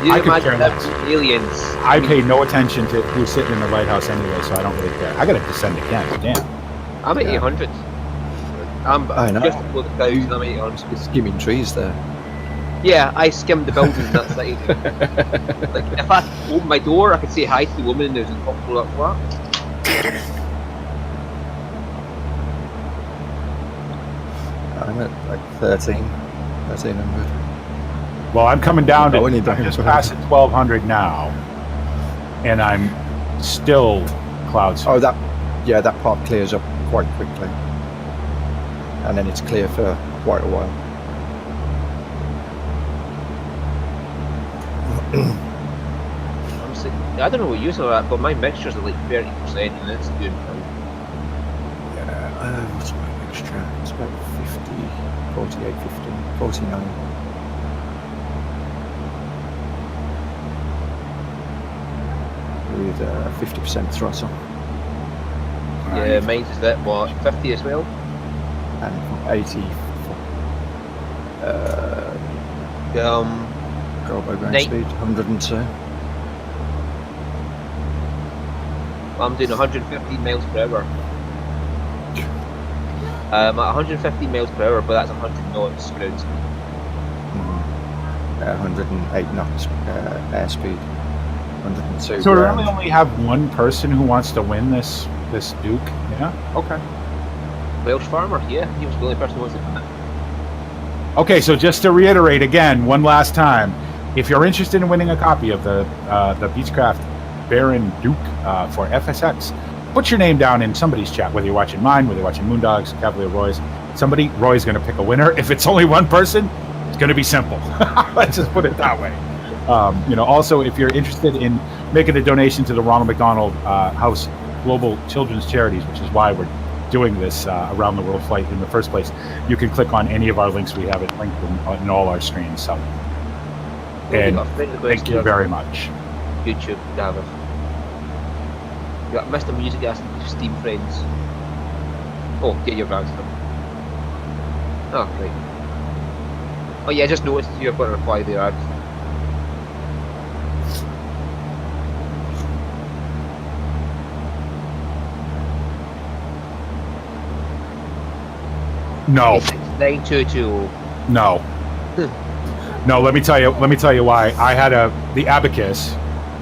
You I could imagine care that less. aliens. I pay no attention to who's sitting in the White House anyway, so I don't really care. I got to descend again. Damn. I'm at Yeah. 800. I'm I know. just below the 1,000. I'm at 800. It's skimming trees there. Yeah, I skimmed the buildings in that city. Like, if I opened my door, I could say hi to the woman who's in the top floor of that flat. I'm at like 1300. Well, I'm coming down to Oh, any I'm time. just past 1,200 now, and I'm still clouds. Oh, that part clears up quite quickly, and then it's clear for quite a while. I'm saying, I don't know what you're that, but my mixtures are like 30%, and it's good. Yeah, what's my mixture? It's about 50, 48, 50, 49. With 50% throttle Yeah, mine's is that what 50 as well. and 80 go by ground Night. speed, 102. I'm doing 115 miles per hour. At 115 miles per hour, but that's 100 knots ground speed. 108 knots airspeed, 102 So we ground. really only have one person who wants to win this Duke. Yeah. Okay. Welsh farmer, yeah, he was the only person who wants to win it. Okay. So just to reiterate again, one last time, if you're interested in winning a copy of the Beechcraft Baron Duke for FSX, put your name down in somebody's chat, whether you're watching mine, whether you're watching Moondog's, Cavalier Roy's. Roy's going to pick a winner. If it's only one person, it's going to be simple. Let's just put it that way. Also, if you're interested in making a donation to the Ronald McDonald House Global Children's Charities, which is why we're doing this around the world flight in the first place, you can click on any of our links. We have it linked in all our streams. So, and thank you very much. YouTube, David. You got Mr. Music asking for Steam friends. Oh, get your answer. Oh, great. Oh yeah, I just noticed you've got a reply there, Ad. No, 9220. no, no. Let me tell you why. I had the Abacus.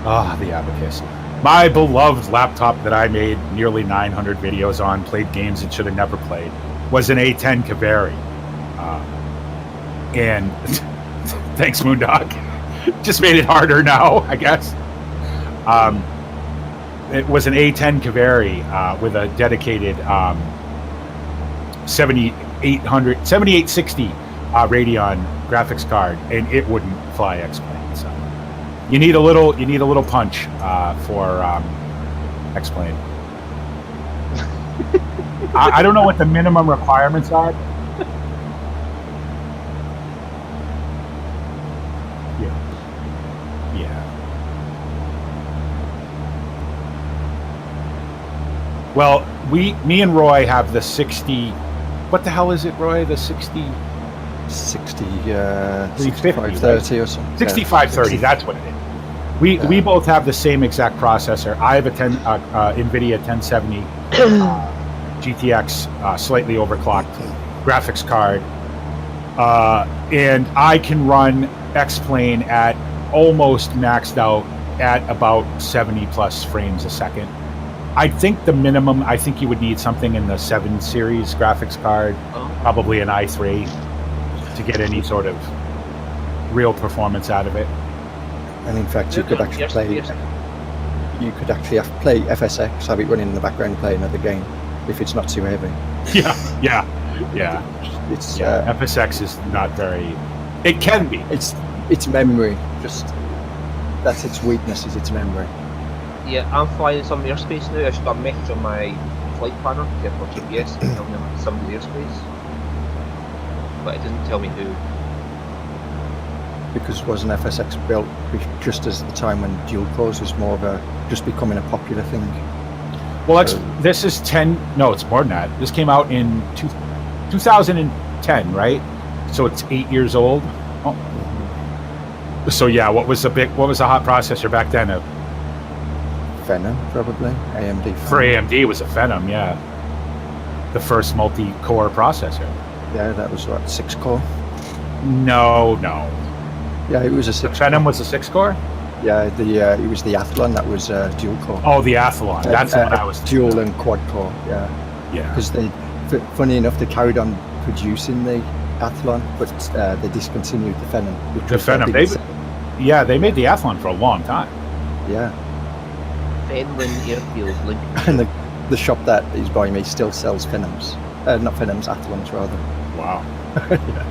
The Abacus. My beloved laptop that I made nearly 900 videos on, played games it should have never played, was an A10 Kaveri. And thanks, Moondog. Just made it harder now, I guess. It was an A10 Kaveri with a dedicated 7860 Radeon graphics card, and it wouldn't fly xPlane. So you need a little punch for xPlane. I don't know what the minimum requirements are. Yeah. Well, me and Roy have the 60. What the hell is it, Roy? The 60. 60, 350, 6530 or something. 6530, that's what it is. We both have the same exact processor. I have a NVIDIA 1070 GTX, slightly overclocked graphics card, and I can run xPlane at almost maxed out at about 70 plus frames a second. I think the minimum, I think you would need something in the 7 series graphics card, probably an i3, to get any sort of real performance out of it. And in fact, you could actually play FSX, have it running in the background, play another game if it's not too heavy. Yeah. It's FSX is not very. It can be. It's memory. Just that's its weakness, is its memory. Yeah, I'm flying some airspace now. I just got a message on my flight planner, GeForce GTX, telling me I'm in some airspace, but it doesn't tell me who. Because wasn't FSX built just as the time when dual cores was more of a just becoming a popular thing? Well, this is 10. No, it's more than that. This came out in 2010, right? So it's 8 years old. Oh. So yeah, what was the hot processor back then? Phenom, probably. AMD. Phenom. For AMD, it was a Phenom, yeah. The first multi-core processor. Yeah, that was what, 6-core? No. Yeah, it was a 6-core. Phenom was a 6-core? Yeah, it was the Athlon that was dual core. Oh, the Athlon. That's what I was dual and quad core. Yeah. Because funny enough, they carried on producing the Athlon, but they discontinued the Phenom. The Phenom. They made the Athlon for a long time. Yeah. Fenland Airfield, Lincoln. And the shop that is by me still sells Phenoms. Not Phenoms, Athlons rather. Wow. Yeah.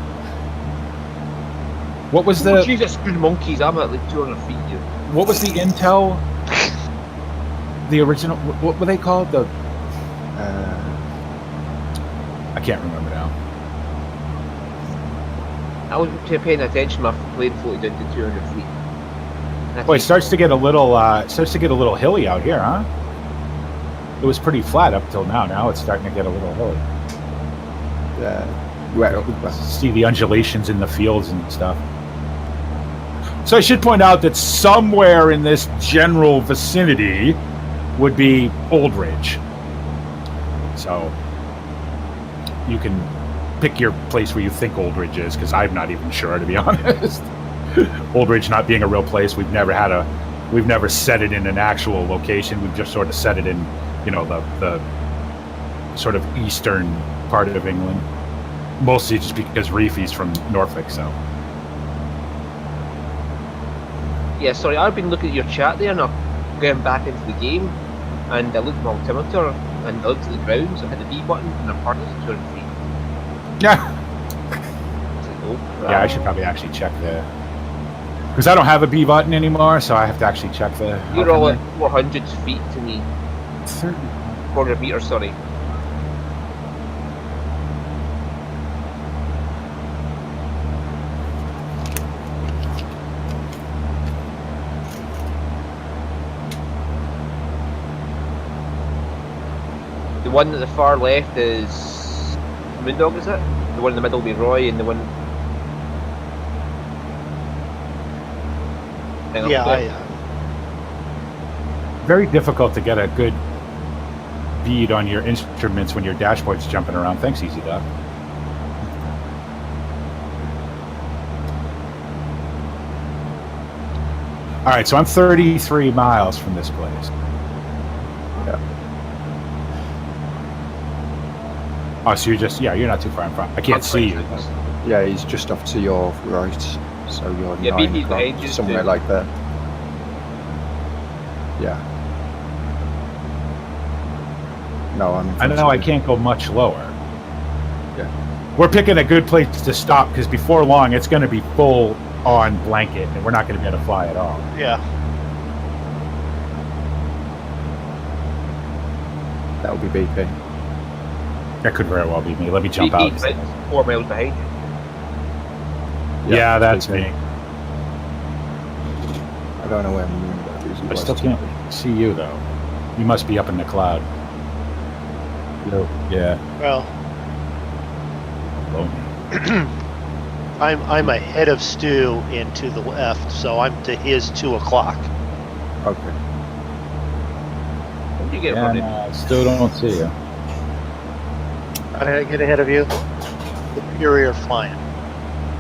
What was the? Jesus, good monkeys! I'm at like 200 feet here. What was the Intel? The original. What were they called? The. I can't remember now. I wasn't paying attention. My plane floated down to 200 feet. Boy, it starts to get a little. Hilly out here, huh? It was pretty flat up till now. Now it's starting to get a little hilly. See the undulations in the fields and stuff. So I should point out that somewhere in this general vicinity would be Old Ridge. So you can pick your place where you think Old Ridge is, because I'm not even sure, to be honest. Old Ridge not being a real place, we've never set it in an actual location. We've just sort of set it in, the sort of eastern part of England. Mostly just because Reefy's from Norfolk, so. Yeah, sorry, I've been looking at your chat there, and I'm going back into the game, and I looked at my altimeter, and I looked at the grounds, I hit the B button, and I'm parked at 200 feet. Yeah. Like, oh, Yeah, I should probably actually check because I don't have a B button anymore, so I have to actually check the. You're all at 400 feet to me. 30. 400 meters, sorry. The one at the far left is Moondog, is it? The one in the middle will be Roy, and the one. Very difficult to get a good bead on your instruments when your dashboard's jumping around. Thanks, Easy Doc. All right, so I'm 33 miles from this place. Yeah. Oh, so you're not too far in front. I can't see you. Yeah, he's just off to your right, so you're 9 BP's o'clock, behind you somewhere too. like that. Yeah. No, I don't know. I can't go much lower. Yeah. We're picking a good place to stop because before long it's going to be full on blanket, and we're not going to be able to fly at all. Yeah. That would be BP. That could very well be me. Let me jump out. BP's 4 miles behind you. Yeah, that's me. I don't know where Moondog is. I still can't see you though. You must be up in the cloud. Yeah. Well, I'm ahead of Stu and to the left, so I'm to his 2 o'clock. Okay. When did you get running? Still don't see you. How did I get ahead of you? The Superior flying.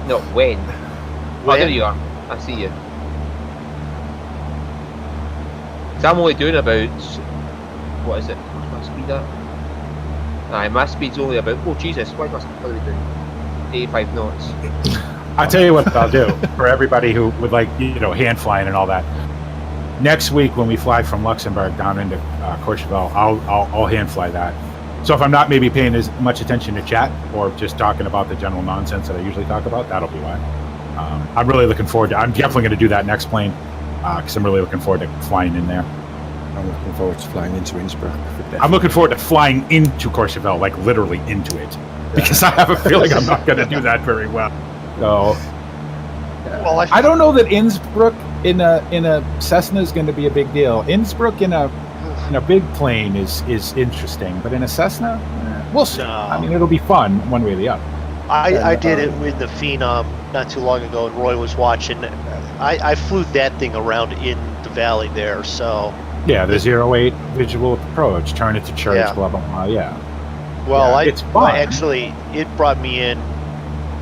No, when? Oh, there you are. I see you. So I'm only doing about, what is it? What's my speed at? Aye, my speed's only about, oh Jesus, why must I be doing 85 knots? I'll tell you what I'll do for everybody who would like, hand flying and all that. Next week when we fly from Luxembourg down into Courchevel, I'll hand fly that. So if I'm not maybe paying as much attention to chat or just talking about the general nonsense that I usually talk about, that'll be why. I'm really looking forward to. I'm definitely going to do that next plane because I'm really looking forward to flying in there. I'm looking forward to flying into Innsbruck. I'm looking forward to flying into Courchevel, like literally into it, because I have a feeling I'm not going to do that very well. So, Well, I don't know that Innsbruck in a Cessna is going to be a big deal. Innsbruck in a big plane is interesting, but in a Cessna, we'll see. No. I mean, it'll be fun one way or the other. I did it with the Phenom not too long ago, and Roy was watching. I flew that thing around in the valley there, so. Yeah, the 08 visual approach, turn it to church, Yeah. blah blah blah. Yeah. Well, Yeah, it's fun. actually, it brought me in,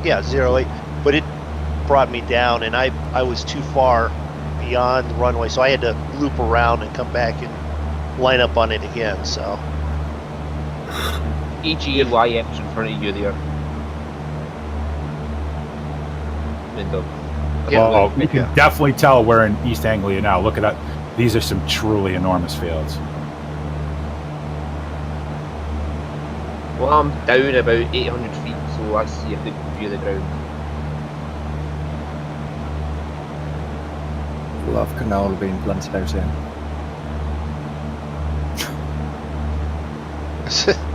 08, but it brought me down, and I was too far beyond the runway, so I had to loop around and come back and line up on it again, so. EGYX in front of you there. Window. Well, you can definitely tell we're in East Anglia now. Look at that. These are some truly enormous fields. Well, I'm down about 800 feet, so I see a good view of the ground. Love canal being planted out here.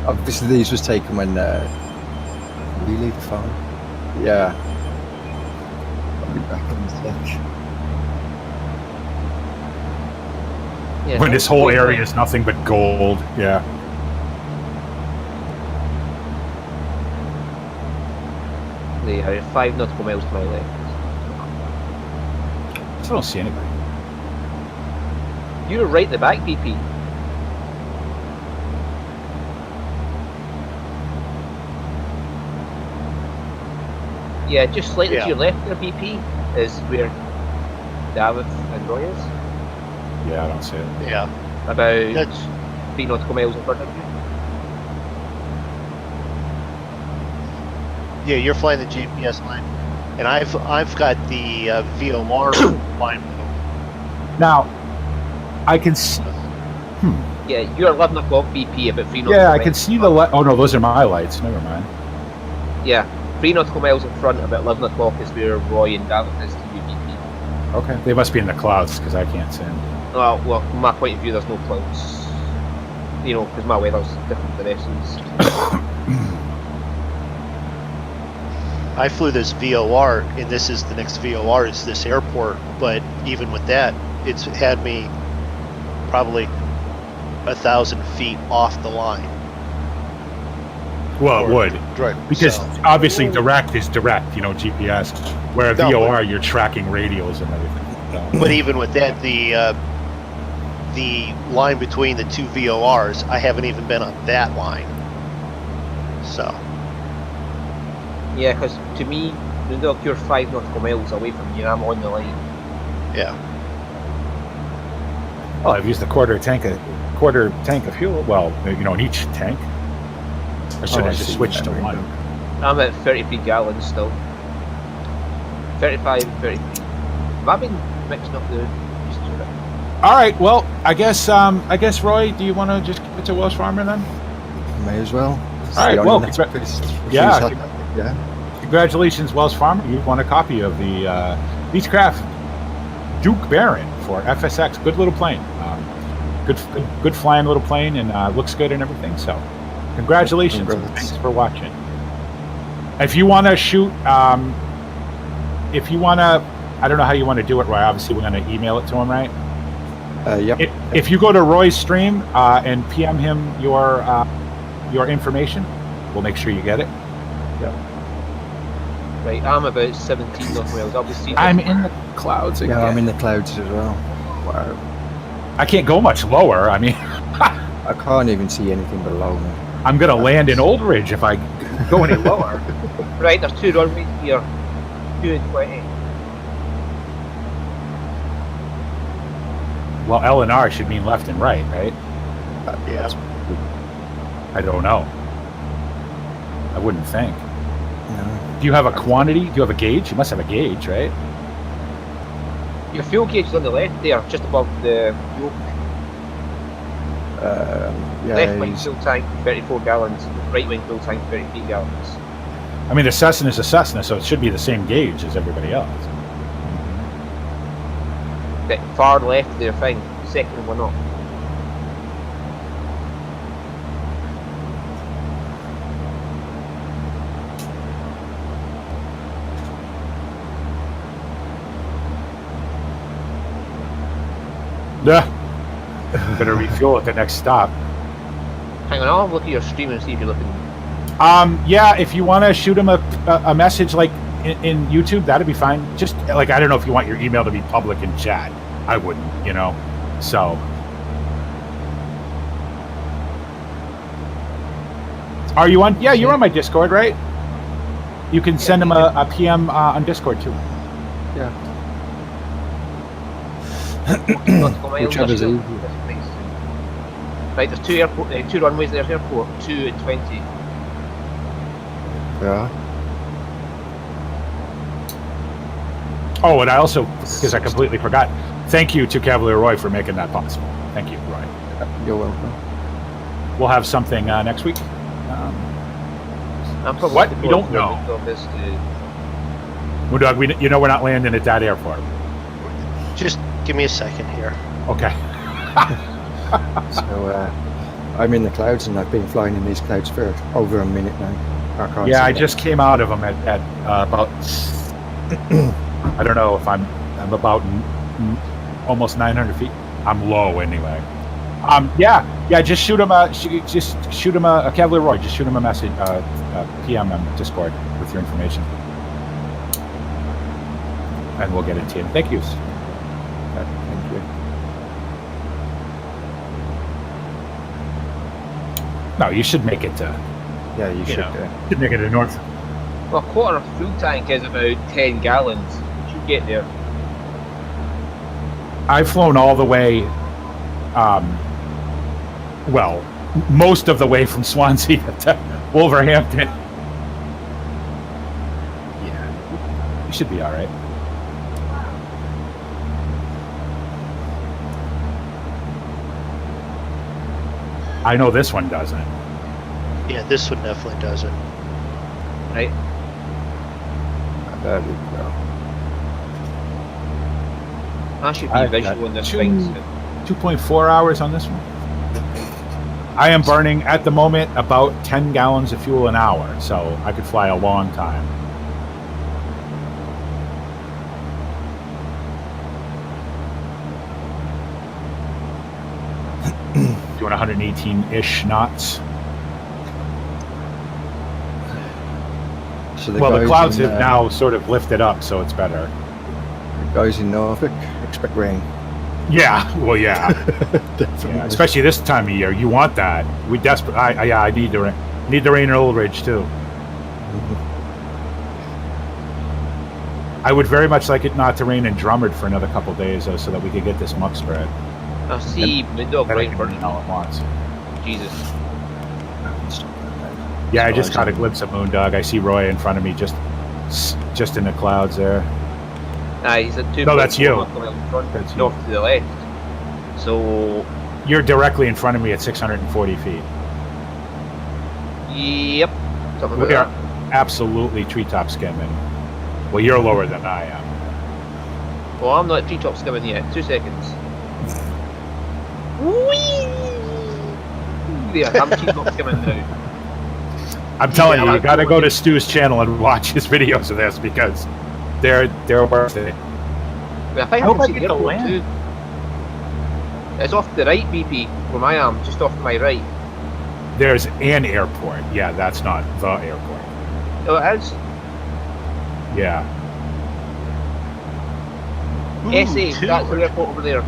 Obviously, these was taken when we leave the farm. Yeah. I'll be back in a sec. Yeah, When this whole area is nothing but gold. Yeah. They are 5 nautical miles to my left. I still don't see anybody. You're right at the back, BP. Yeah, just slightly to your left there, BP, is where David and Roy is. Yeah, I don't see it. Yeah. About 3 nautical miles in front of you. Yeah, you're flying the GPS line, and I've got the VOR line. Now, I can see. Yeah, you're 11 o'clock BP, about 3 nautical miles. Yeah, I can see the light. Oh no, those are my lights. Never mind. Yeah, 3 nautical miles in front, about 11 o'clock is where Roy and David is to you, BP. Okay, they must be in the clouds because I can't see them. Well, from my point of view, there's no clouds. Because my weather's different to the rest of us. I flew this VOR, and this is the next VOR is this airport, but even with that, it's had me probably 1,000 feet off the line. Well, it would. Right. Because so, obviously direct is direct, GPS. Where a No, VOR, you're tracking radials and everything. So. but even with that, the line between the two VORs, I haven't even been on that line. So. Yeah, because to me, you're 5 nautical miles away from me, and I'm on the line. Yeah. Well, I've used a quarter tank of fuel. Well, in each tank. Or should I just switch to one? I'm at 33 gallons still. 35, 33. Have I been mixing up the... All right. Well, I guess Roy, do you want to just give it to Welsh Farmer then? May as well. All right. Well, Yeah. congratulations, Welsh Farmer. You've won a copy of the Beechcraft Duke Baron for FSX. Good little plane. Good flying little plane, and looks good and everything. So, congratulations. And thanks for watching. If you want to shoot, I don't know how you want to do it, Roy. Obviously, we're going to email it to him, right? Yep. If you go to Roy's stream and PM him your information, we'll make sure you get it. Yep. Right, I'm about 17 nautical miles. I'll be seeing. I'm in the clouds again. Yeah, I'm in the clouds as well. Wow. I can't go much lower. I mean, I can't even see anything below me. I'm going to land in Old Ridge if I go any lower. Right, there's 2 runways here. 2 and 20. Well, L and R should mean left and right, right? Yeah. I don't know. I wouldn't think. No. Do you have a quantity? Do you have a gauge? You must have a gauge, right? Your fuel gauge is on the left there, just above the fuel. Yeah, Left wing he's- fuel tank, 34 gallons. Right wing fuel tank, 33 gallons. I mean, the Cessna is a Cessna, so it should be the same gauge as everybody else. The far left there, fine. Second one up. Yeah. Better refuel at the next stop. Hang on, I'll look at your stream and see if you're looking. Yeah, if you want to shoot him a message like in YouTube, that'd be fine. Just like, I don't know if you want your email to be public in chat. I wouldn't, you know. So, are you on? Yeah, you're on my Discord, right? You can send him a PM on Discord too. Whichever's easier. Right, there's two runways there, airport, 2 and 20. Yeah. Oh, and I also, because I completely forgot, thank you to Cavalier Roy for making that possible. Thank you, Roy. You're welcome. We'll have something next week. I'm probably What? looking We forward don't to know. of this, Moondog, you know we're not landing at that airport. Just give me a second here. Okay. So I'm in the clouds, and I've been flying in these clouds for over a minute now. I can't Yeah, see I them. just came out of them at about. I don't know if I'm about almost 900 feet. I'm low anyway. Yeah. Just shoot him a Cavalier Roy. Just shoot him a message, PM on Discord with your information, and we'll get it to you. Thank you. Thank you. No, you should make it to. Yeah, you should. Should make it to North. well, a quarter of fuel tank is about 10 gallons. You should get there. I've flown all the way, well, most of the way from Swansea to Wolverhampton. Yeah, you should be all right. I know this one doesn't. Yeah, this one definitely doesn't. Right? There we go. I should be I've visual got in this two- thing. 2.4 hours on this one. I am burning at the moment about 10 gallons of fuel an hour, so I could fly a long time. Doing 118-ish knots. So Well, the guys clouds in, have now sort of lifted up, so it's better. The guys in Norfolk expect rain. Yeah, well, yeah. Definitely. Yeah, especially this time of year. You want that. We desperate. I need the rain. Need the rain in Old Ridge too. I would very much like it not to rain in Drummond for another couple days, though, so that we could get this muck spread. I see Moondog Then I right can burning. rain all at once. Jesus. Yeah, I just caught a glimpse of Moondog. I see Roy in front of me, just in the clouds there. He's at 2. No, that's you. That's north to the left. So, You're directly in front of me at 640 feet. yep. Something We like are that. absolutely treetop skimming. Well, you're lower than I am. Well, I'm not treetop skimming yet. 2 seconds. Whee! Yeah, I'm treetop skimming now. I'm telling Yeah, you, you I- got to go to Stu's channel and watch his videos of this because they're worth it. I think I How can about see the get the airport land? too. It's off to the right, BP, where I am, just off to my right. There's an airport. Yeah, that's not the airport. Oh, it is. Yeah. SA, that's the airport over there.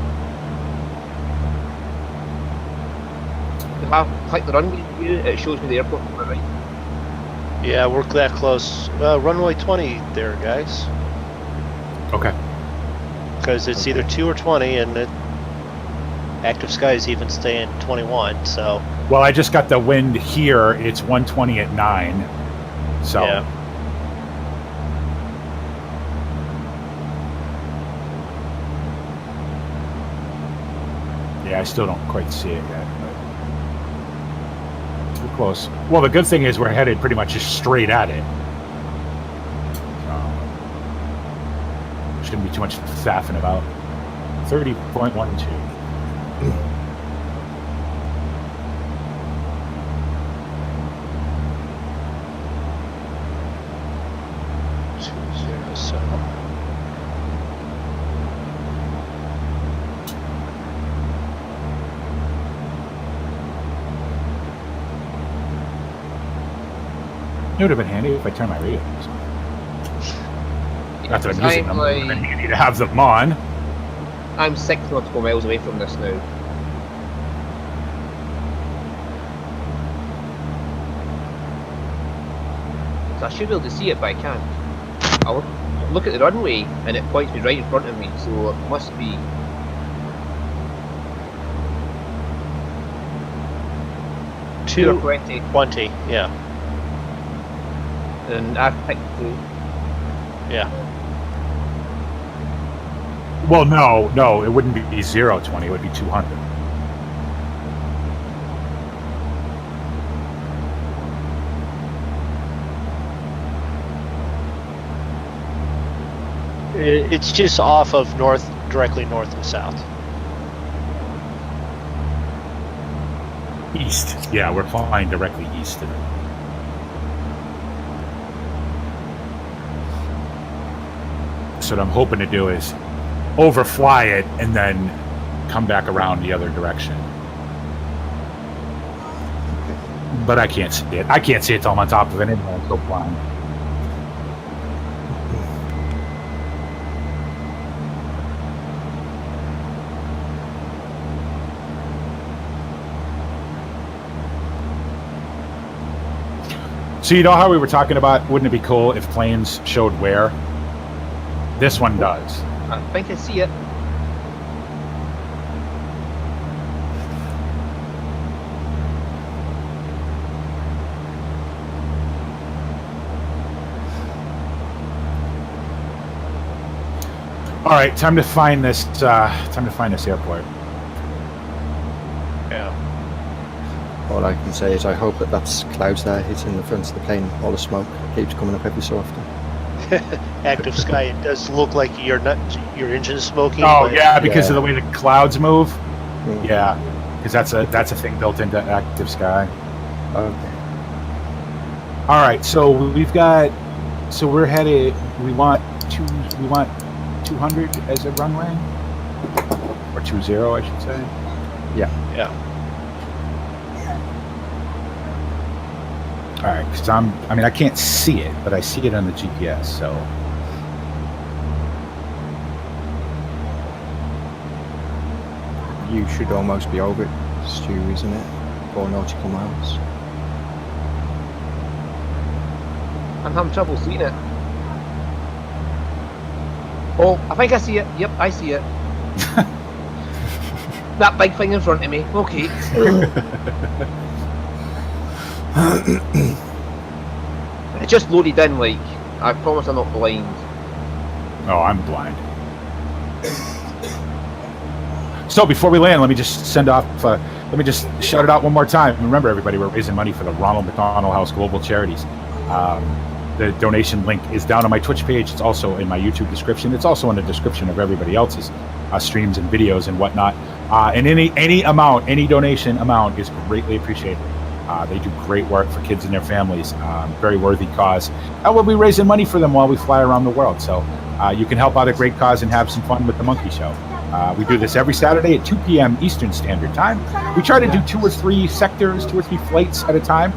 If I click the runway view, it shows me the airport to my right. Yeah, we're that close. Runway 20 there, guys. Okay. Because it's either 2 or 20, and Active skies even staying 21, so Well, I just got the wind here. It's 120 at 9. So yeah. yeah, I still don't quite see it yet. But we're close. Well, the good thing is we're headed pretty much just straight at it. Shouldn't be too much faffing about. 30.12. It would have been handy if I turned my radios on. Not that I'm using them, but it would have been handy to have them on. I'm 6 nautical miles away from this now. So I should be able to see it, but I can't. I'll look at the runway and it points me right in front of me, so it must be. Two 20. 20, yeah. And I've picked 2. Yeah. Well, no, it wouldn't be 020. It would be 200. It's just off of directly north and south. East. Yeah, we're flying directly east of it. So what I'm hoping to do is overfly it and then come back around the other direction. But I can't see it. I can't see it till I'm on top of it anyway. I'm so blind. So you know how we were talking about, wouldn't it be cool if planes showed where? This one does. I think I see it. All right, time to find this. Time to find this airport. Yeah. All I can say is I hope that that's clouds there hitting the front of the plane. All the smoke keeps coming up every so often. Active sky. It does look like your engine's smoking. Oh but yeah, because Yeah. of the way the clouds move. Mm. Yeah, because that's a thing built into active sky. Okay. All right, so we're headed. We want 200 as a runway, or 20, I should say. Yeah. All right, because I can't see it, but I see it on the GPS. So You should almost be over it, Stu, isn't it? 4 nautical miles. I'm having trouble seeing it. Oh, I think I see it. Yep, I see it. That big thing in front of me. Okay. It just loaded in, like, I promise I'm not blind. oh, I'm blind. So before we land, let me just send off. Let me just shout it out one more time. Remember, everybody, we're raising money for the Ronald McDonald House Global Charities. The donation link is down on my Twitch page. It's also in my YouTube description. It's also in the description of everybody else's streams and videos and whatnot. And any amount, any donation amount is greatly appreciated. They do great work for kids and their families. Very worthy cause. And we'll be raising money for them while we fly around the world. So you can help out a great cause and have some fun with the Monkey Show. We do this every Saturday at 2 p.m. Eastern Standard Time. We try to do 2 or 3 sectors, 2 or 3 flights at a time.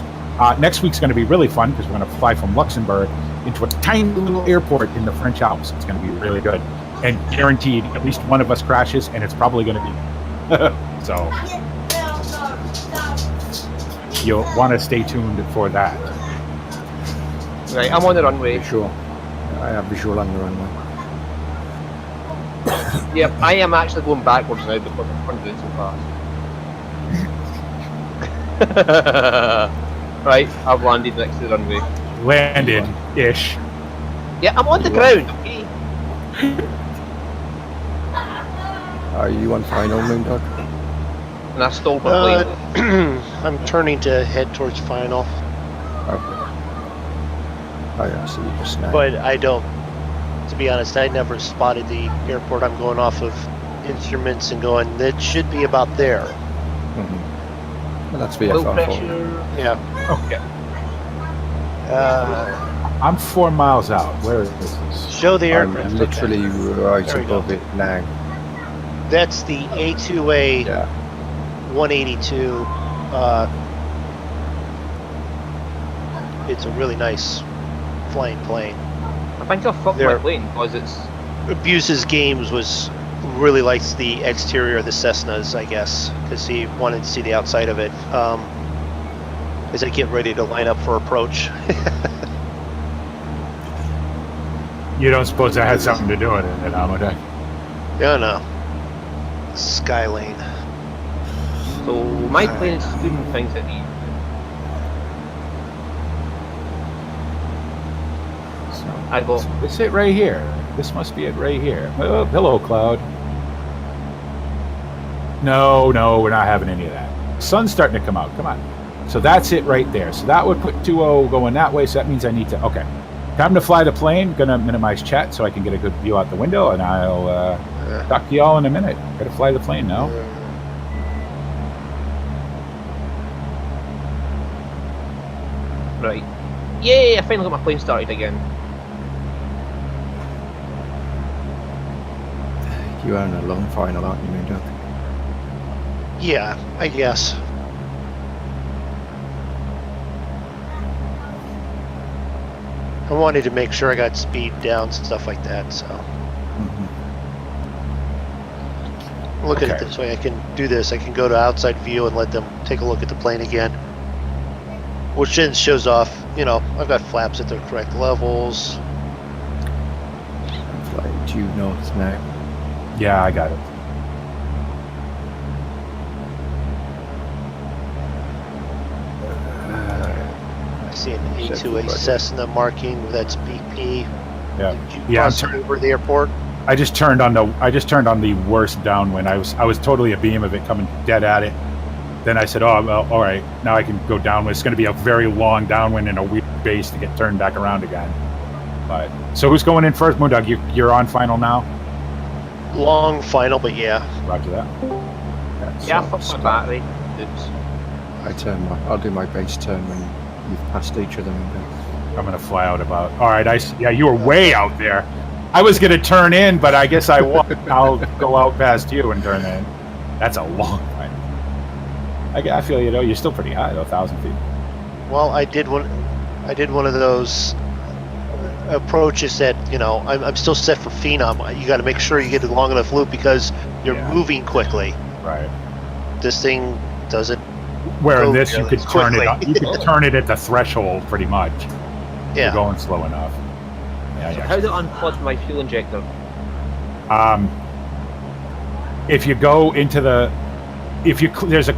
Next week's going to be really fun because we're going to fly from Luxembourg into a tiny little airport in the French Alps. It's going to be really good. And guaranteed, at least one of us crashes, and it's probably going to be. So you'll want to stay tuned for that. Right, I'm on the runway. Visual. I have visual on the runway. Yep, I am actually going backwards now because I'm turned it so fast. Right, I've landed next to the runway. Landed-ish. Yeah, I'm on the ground, okay? Are you on final, Moondog? And I stole my plane. I'm turning to head towards final, Okay. Oh yeah, so you just now. but I don't. To be honest, I never spotted the airport. I'm going off of instruments and going. That should be about there. Mhm. Well, that's Low VFR4. pressure. Yeah. Okay. Uh, I'm 4 miles out. Where is this? show the I'm aircraft. literally right There we go. above it now. That's the A2A Yeah. 182. It's a really nice flying plane. I think I fucked my There. plane because it's. Abuse's Games was really likes the exterior of the Cessnas, I guess, because he wanted to see the outside of it. As I get ready to line up for approach. You don't suppose that had something to do with it, Amadou? No. Skylane. So my plane is doing things at the. I go. It's it right here. This must be it right here. Oh, hello, cloud. No, we're not having any of that. Sun's starting to come out. Come on. So that's it right there. So that would put 2-0 going that way. So that means I need to. Okay. Time to fly the plane. Gonna minimize chat so I can get a good view out the window, and I'll talk to y'all in a minute. Gotta fly the plane now. Right. Yay! I finally got my plane started again. You are in a long final, aren't you, Moondog? Yeah, I guess. I wanted to make sure I got speed down, stuff like that, so. Look at it Okay. this way, I can do this. I can go to outside view and let them take a look at the plane again. Which then shows off, I've got flaps at their correct levels. I'm flying due north now. Yeah, I got it. I see an Check the A2A budget. Cessna marking, that's BP. Yeah. Did you Yeah, I'm cross over the airport? I just turned on the worst downwind. I was totally a beam of it coming dead at it. Then I said, "Oh, well, all right. Now I can go downwind. It's going to be a very long downwind and a weird base to get turned back around again." But so who's going in first, Moondog? You're on final now. Long final, but yeah. Roger that. Yeah, I so fucked my battery. Oops. I'll do my base turn when you've passed each of them. I'm going to fly out about. All right. Yeah, you were way out there. I was going to turn in, but I guess I won't. I'll go out past you and turn in. That's a long time. I feel you're still pretty high though, 1,000 feet. Well, I did one of those approaches that I'm still set for Phenom. You got to make sure you get a long enough loop because you're moving quickly. Right. This thing doesn't. Where in Go this you really could turn it. quickly. You could turn it at the threshold pretty much. You're Yeah. going slow enough. Yeah. How do I unplug my fuel injector? If you go into there's a